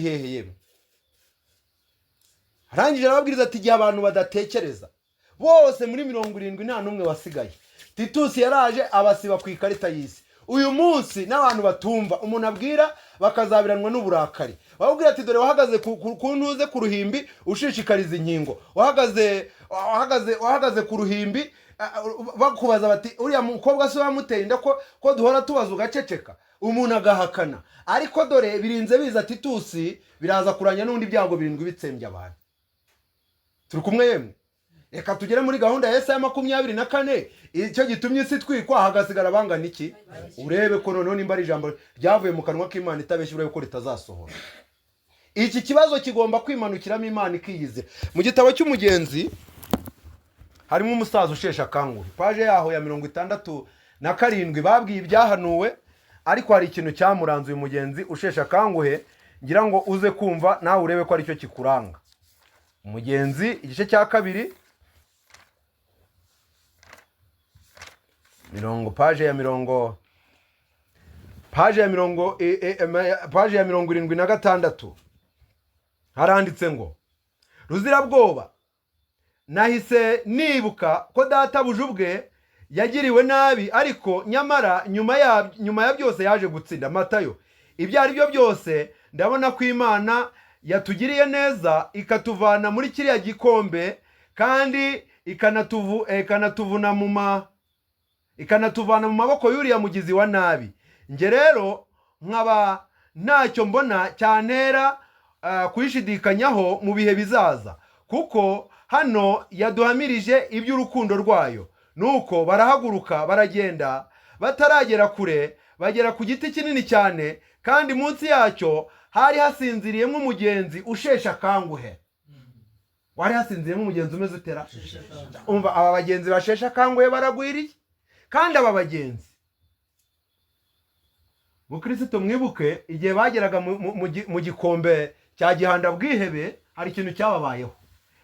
hehe yewe? arangije arababwiriza ati igihe abantu badatekereza bose muri 70 nta n'umwe wasigaye. Titusi yaraje abasiba ku ikarita y'isi. Uyu munsi n'abantu batumva umuntu abwira bakazabiranwa n'uburakari. Babwira ati dore wahagaze ku ntuze ku ruhimbi ushishikariza inkingo. Wahagaze ku ruhimbi bakubaza bati uriya mukobwa se wamuteye inda ko duhora tubaza ugaceceka. Umuntu agahakana. Ariko dore birinze biza Titusi biraza kuranya n'undi byago birindwi bitsembye abantu. Turi kumwe yemwe. Reka tugere muri gahunda ya Yesaya 24 icyo gitumye isi twikwa hagasigara bangana iki. Urebe ko none nimba ari ijambo ryavuye mu kanwa k'Imana itabeshye urebe ko ritazasohora. Iki kibazo kigomba kwimanukiramo Imana ikiyize. Mu gitabo cy'umugenzi harimo umusaza ushesha kanguhe. Paje yaho ya 67 babwiye ibyahanuwe, ariko hari ikintu cyamuranze uyu mugenzi ushesha kanguhe ngira ngo uze kumva nawe urebe ko ari cyo kikuranga. Umugenzi igice cya 2 paje ya 76 haranditse ngo Ruzirabwoba, nahise nibuka ko databuja ubwe yagiriwe nabi, ariko nyamara nyuma ya byose yaje gutsinda. Matayo. Ibyo ari byo byose ndabona ko Imana yatugiriye neza ikatuvana muri kiriya gikombe kandi ikanatuvana mu maboko y'uriya mugizi wa nabi. Nge rero nkaba ntacyo mbona cyantera kuyishidikanyaho mu bihe bizaza, kuko hano yaduhamirije iby'urukundo rwayo. Nuko barahaguruka baragenda, bataragera kure bagera ku giti kinini cyane, kandi munsi yacyo hari hasinziriyemo umugenzi ushesha kanguhe. Wari hasinziriyemo umugenzi umeze utera. Umva aba bagenzi bashesha kanguhe baragwiriye. Kandi aba bagenzi Mukristo mwibuke igihe bageraga mu gikombe cya gihanda bwihebe hari ikintu cyababayeho.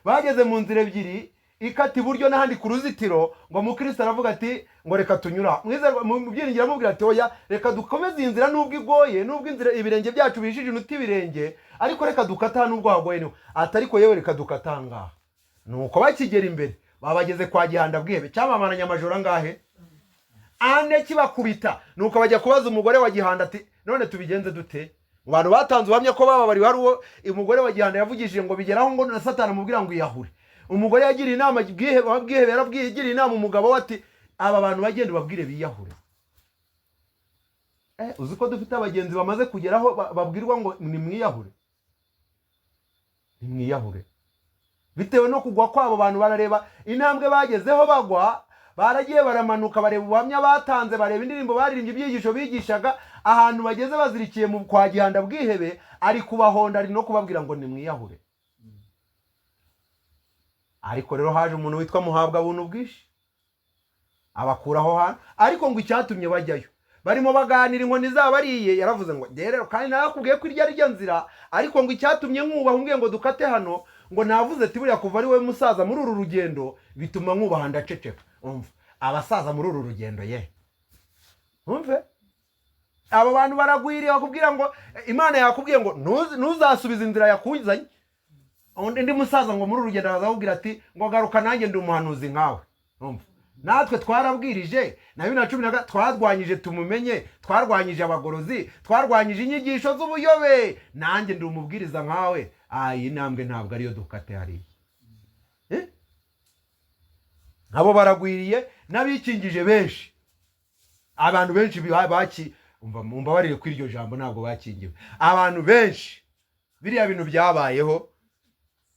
Bageze mu nzira ebyiri ikati buryo n'ahandi ku ruzitiro, ngo Mukristo aravuga ati ngo reka tunyura. Mu byiringiro amubwira ati oya reka dukomeze inzira nubwo igoye, nubwo inzira ibirenge byacu bishije unuti ibirenge, ariko reka dukata nubwo hagoye niho. Atariko yewe reka dukata ngaha. Nuko bakigera imbere babageze kwa gihanda bwihebe. Cyamamaranye amajoro angahe? Ane kibakubita. Nuko bajya kubaza umugore wa gihanda ati none tubigenze dute? Abantu batanze uhamya ko bababari hari uwo umugore wa gihanda yavugishije ngo bigeraho ngo na Satani amubwira ngo iyahure. Umugore yagira inama bwihebe yarabwiye inama umugabo we ati aba bantu bagende babwire biyahure. Uzi ko dufite abagenzi bamaze kugeraho babwirwa ngo ni mwiyahure. Ni mwiyahure. Bitewe no kugwa kwabo bantu barareba intambwe bagezeho bagwa, baragiye baramanuka bareba ubuhamya batanze, bareba indirimbo baririmbye, ibyigisho bigishaga, ahantu bageze bazirikiye mu kwa gihanda bwihebe ari kubahonda ari no kubabwira ngo ni mwiyahure. Ariko rero haje umuntu witwa Muhabwa buntu bwishi abakuraho hano, ariko ngo icyatumye bajyayo barimo baganira inkoni zabariye, yaravuze ngo rero kandi nakubwiye ko irya rya nzira, ariko ngo icyatumye nkubaha umbwiye ngo dukate hano, ngo navuze ati buriya kuva ari we musaza muri uru rugendo bituma nkubaha ndaceceka. Umva abasaza muri uru rugendo ye umve abo bantu baragwiriye bakubwira ngo Imana yakubwiye ngo ntuzasubiza inzira yakuzanye. Undi musaza ngo muri uru rugendo azakubwira ati ngo garuka nanjye ndi umuhanuzi nkawe. Umva natwe twarabwirije na 2010 twarwanyije tumumenye, twarwanyije abagorozi, twarwanyije inyigisho z'ubuyobe, nanjye ndi umubwiriza nkawe. Iyi ntambwe ntabwo ariyo dukate hari. Abo baragwiriye n'abikingije benshi. Abantu benshi baki umva barire kuri iryo jambo ntabwo bakingiwe. Abantu benshi biriya bintu byabayeho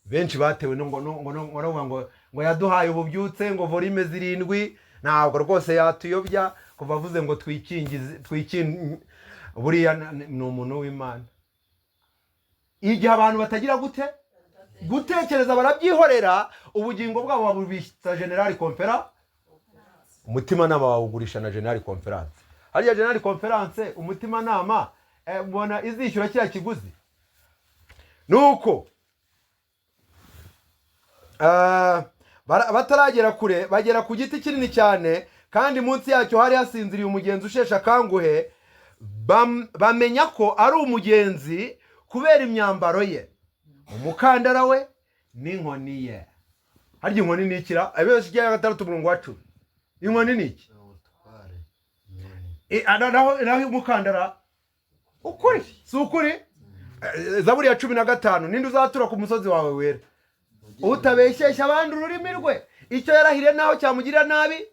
benshi batewe ngo yaduhaye ububyutse ngo volume 7 ntabwo rwose yatuyobya kuva avuze ngo twikingize buriya ni umuntu w'Imana. Igihe abantu batagira gutekereza barabyihorera, ubugingo bwabo babubitsa General Conference, umutima nama bawugurisha na General Conference. Hariya General Conference umutima nama mbona izishyura kiriya kiguzi. Nuko bataragera kure bagera ku giti kinini cyane, kandi munsi yacyo hari hasinziriye umugenzi ushesha kanguhe. Bamenya ko ari umugenzi kubera imyambaro ye, umukandara we n'inkoni ye. Harya inkoni ni ikira abese cya gatandatu umurongo wa 10. Inkoni ni iki? Naho umukandara ukuri si ukuri. Zaburi ya 15 ninde uzatura ku musozi wawe wera utabeshesha abandi ururimi rwe icyo yarahiriye naho cyamugirira nabi.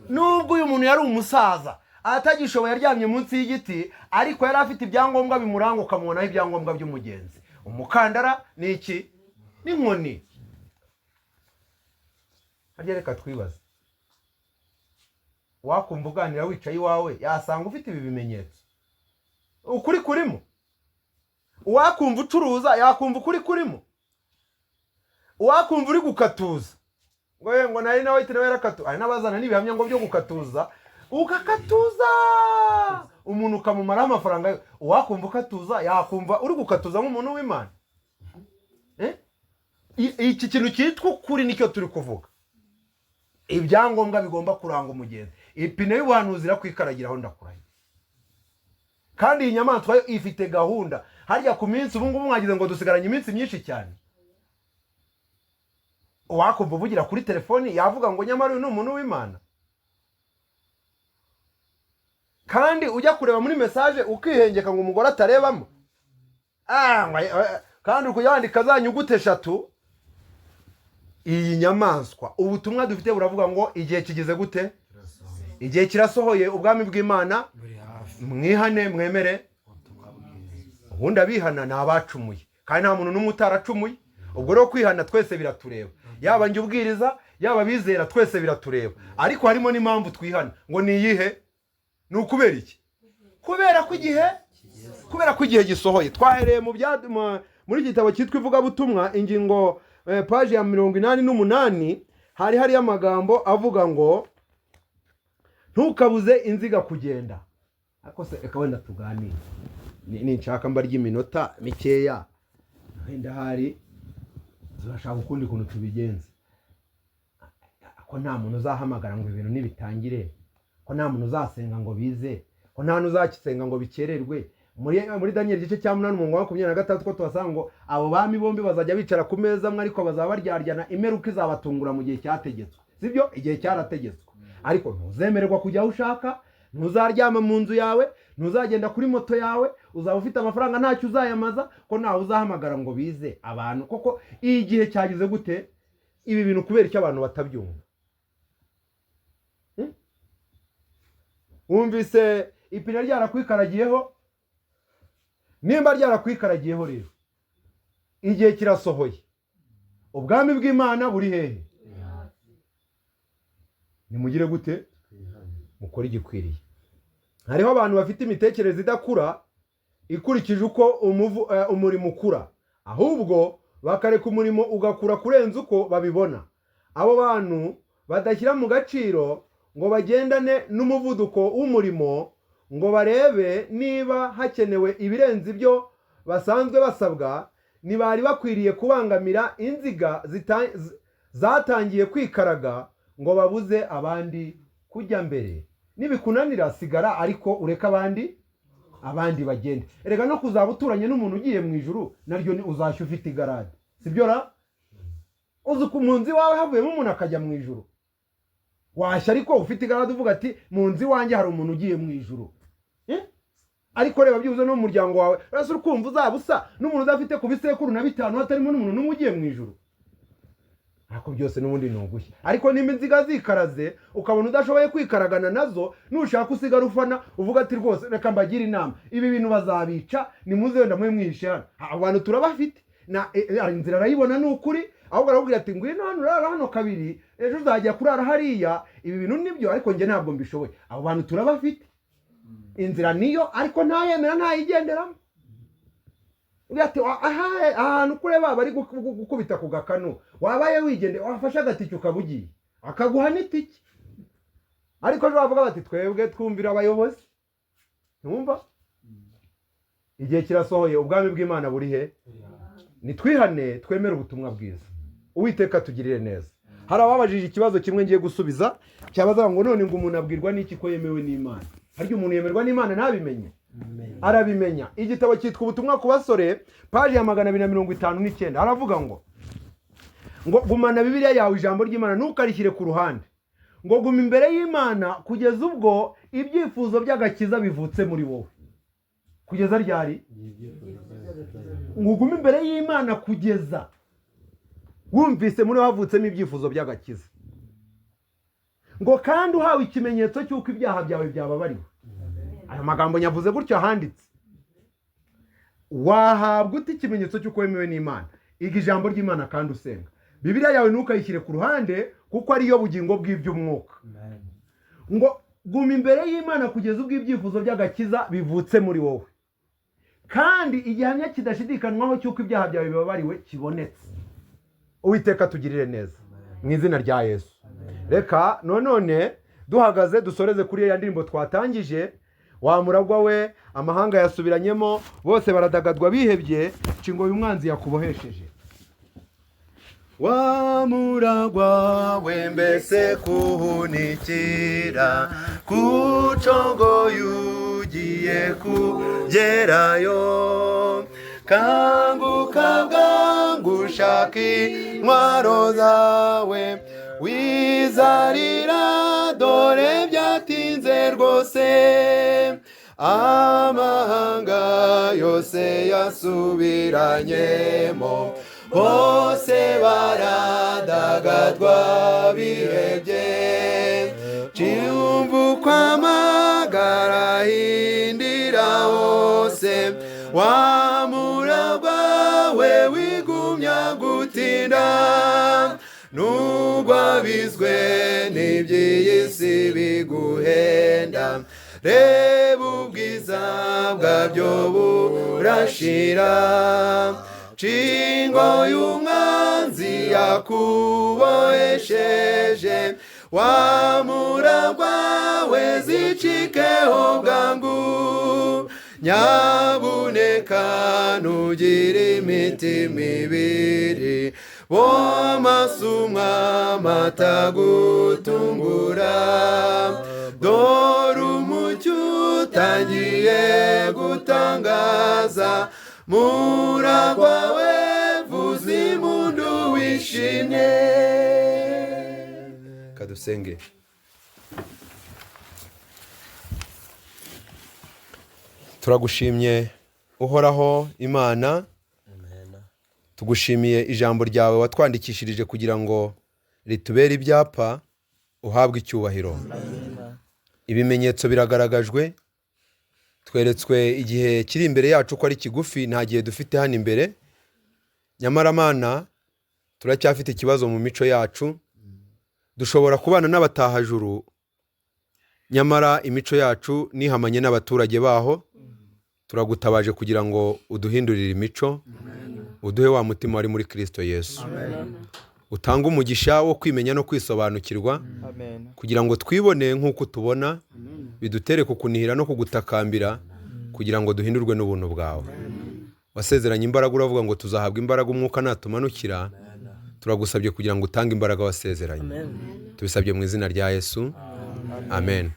Nubwo uyu muntu yari umusaza atagishoboye yaryamye munsi y'igiti ariko yari afite ibyangombwa bimuranga ukamubonaho ibyangombwa by'umugenzi. Umukandara ni iki? N'inkoni. Harya reka twibaze, wakumva uganira wicaye iwawe yasanga ufite ibi bimenyetso ukuri kurimo? Wakumva ucuruza yakumva ukuri kurimo? Wakumva uri gukatuza ngo nari nawe iti nawe yarakatu ari nabazana n'ibihamya ngo byo gukatuza ukakatuza umuntu ukamumaraho amafaranga. Wakumva ukatuza yakumva uri gukatuza nk'umuntu w'Imana. Iki kintu cyitwa ukuri nicyo turi kuvuga. Ibyangombwa bigomba kuranga umugenzi. Ipine y'ubuhanuzi irakwikaragira ndakuraye. Kandi iyi nyamaswa ifite gahunda. Harya ku minsi ubu ngubu mwagize ngo dusigaranye iminsi myinshi cyane. Wakumva uvugira kuri telefoni yavuga ngo nyamara uyu ni umuntu w'Imana. Kandi ujya kureba muri message ukihengeka ngo umugore atarebamo. Kandi ukuyandika za nyugute 3. Iyi nyamaswa ubutumwa dufite buravuga ngo igihe kigeze gute? Igihe kirasohoye ubwami bw'Imana mwihane mwemere. Ubundi abihana ni abacumuye kandi nta muntu n'umwe utaracumuye. Ubwo rero kwihana twese biratureba, yaba njye ubwiriza yaba bizera twese biratureba. Ariko harimo n'impamvu twihana ngo ni iyihe? Ni ukubera iki? Kubera ko igihe gisohoye. Twahereye muri gitabo cyitwa ivugabutumwa ingingo page ya 88 hari amagambo avuga ngo ntukabuze inziga kugenda. Ariko se eka wenda tuganira ni nshaka mba ry'iminota mikeya wenda hari turashaka ukundi kuntu tubigenze. Ko nta muntu uzahamagara ngo ibintu nibitangire, ko nta muntu uzasenga ngo bize, ko nta muntu uzakisenga ngo bikererwe. Muri Daniel gice cya 8 umurongo wa 23 ko tubasanga ngo abo bami bombi bazajya bicara ku meza amwe ariko bazaba baryaryana imeruka izabatungura mu gihe cyategetswe. Sibyo? Igihe cyarategetswe. Ariko ntuzemererwa kujya aho ushaka, ntuzaryama mu nzu yawe, ntuzagenda kuri moto yawe, uzaba ufite amafaranga ntacyo uzayamaza, ko ntawe uzahamagara ngo bize abantu. Koko igihe cyagize gute? Ibi bintu kubera icyo abantu batabyumva. Wumvise ipine ryarakwikaragiyeho? Nimba ryarakwikaragiyeho rero igihe kirasohoye. Ubwami bw'Imana buri hehe? Nimugire gute? Mukora igikwiriye. Hariho abantu bafite imitekerereze idakura ikurikije uko umurimo ukura, ahubwo bakareka umurimo ugakura kurenza uko babibona. Abo bantu badashyira mu gaciro ngo bagendane n'umuvuduko w'umurimo ngo barebe niba hakenewe ibirenze ibyo basanzwe basabwa, ntibari bakwiriye kubangamira inziga zatangiye kwikaraga ngo babuze abandi kujya mbere. Nibikunanira sigara ariko ureka abandi bagende. Erega no kuzaba uturanye n'umuntu ugiye mu ijuru naryo ni uzashya ufite igarade. Sibyo ra? Uzi ku munzi wawe havuyemo umuntu akajya mu ijuru. Washya ariko ufite igarade uvuga ati munzi wanjye hari umuntu ugiye mu ijuru. Ariko reba byuze no mu muryango wawe rase urukumva uzabusa n'umuntu udafite ku bisekuru na 5 hatarimo n'umuntu n'umwe ugiye mu ijuru. Ariko byose n'ubundi ntugushye. Ariko nimba inziga zikaraze ukabona udashoboye kwikaragana nazo, nushaka usigara ufana uvuga ati rwose reka mbagira inama ibi bintu bazabica nimuze wenda mwe mwishe hano. Abantu turabafite na inzira arayibona n'ukuri, ahubwo arabwira ati ngwino hano urara hano kabiri ejo uzajya kurara hariya. Ibi bintu nibyo ariko nge ntabwo mbishoboye. Abo bantu turabafite. Inzira niyo ariko ntayemera ntayigenderamo. Ugati ahantu kureba bari gukubita ku gakanu wabaye wigende wafasha agatike ukabugiye akaguha n'itike. Ariko ejo bavuga bati twebwe twumvira abayobozi. Ntumva? Igihe kirasohoye ubwami bw'Imana buri he? Nitwihane twemere ubutumwa bwiza. Uwiteka tugirire neza. Hari ababajije ikibazo kimwe ngiye gusubiza cyabaza ngo none ngo umuntu abwirwa n'iki ko yemewe n'Imana? Haryo umuntu yemerwa n'Imana nabimenye? Arabimenya. Igitabo cyitwa ubutumwa ku basore page ya 259 aravuga ngo ngo gumana Bibiliya yawe ijambo ry'Imana ntukarishyire ku ruhande, ngo guma imbere y'Imana kugeza ubwo ibyifuzo by'agakiza bivutse muri wowe. Kugeza ryari? Ngo guma imbere y'Imana kugeza wumvise muri havutsemo ibyifuzo by'agakiza, ngo kandi uhawe ikimenyetso cy'uko ibyaha byawe byababariwe. Ayo magambo nyavuze gutyo handitse. Wahabwa uti ikimenyetso cy'uko wemewe n'Imana? Iga ijambo ry'Imana kandi usenga. Bibiliya yawe ntukayishyire ku ruhande kuko ariyo bugingo bw'iby'umwuka. Ngo guma imbere y'Imana kugeza ubwo ibyifuzo by'agakiza bivutse muri wowe, kandi igihamya kidashidikanywaho cy'uko ibyaha byawe bibabariwe kibonetse. Uwiteka tugirire neza mu izina rya Yesu. Reka none duhagaze dusoreze kuri ya ndirimbo twatangije, wa muragwa we amahanga yasubiranyemo, bose baradagadwa bihebye, cingo uyu mwanzi yakubohesheje. Wa muragwa we mbese kuhunikira kucongo yugiye kugerayo, kanguka bwangu shaka intwaro zawe wizarira dore byatinze rwose, amahanga yose yasubiranyemo, bose baradagadwa bihebye, cyumva kwamagara hindira hose, wa muragwa we wigumya gutinda, nugwabizwe n'iby'iyisi biguhenda, reba ubwiza bwabyo burashira, cingo y'umwanzi yakubohesheje, wa muragwa we zicikeho bwangu, nyabuneka ntugire imitima ibiri, bomasumwa matagutungura, dore umucyo utangiye gutangaza, muragwa we vuza impundu wishimye. Kadusenge. Turagushimye uhoraho Imana, tugushimiye ijambo ryawe watwandikishirije kugira ngo ritubere ibyapa, uhabwe icyubahiro. Ibimenyetso biragaragajwe, tweretswe igihe kiri imbere yacu ko ari kigufi, nta gihe dufite hano imbere. Nyamara Mana, turacyafite ikibazo mu mico yacu, dushobora kubana n'abatahajuru, nyamara imico yacu nihamanye n'abaturage baho. Turagutabaje kugira ngo uduhindurire imico, uduhe wa mutima wari muri Kristo Yesu. Utanga umugisha wo kwimenya no kwisobanukirwa, kugira ngo twibone nk'uko tubona, bidutere kukunihira no kugutakambira, kugira ngo duhindurwe n'ubuntu bwawe. Wasezeranye imbaraga, uravuga ngo tuzahabwa imbaraga umwuka natumanukira. Turagusabye kugira ngo utange imbaraga wasezeranye. Tubisabye mu izina rya Yesu. Amen.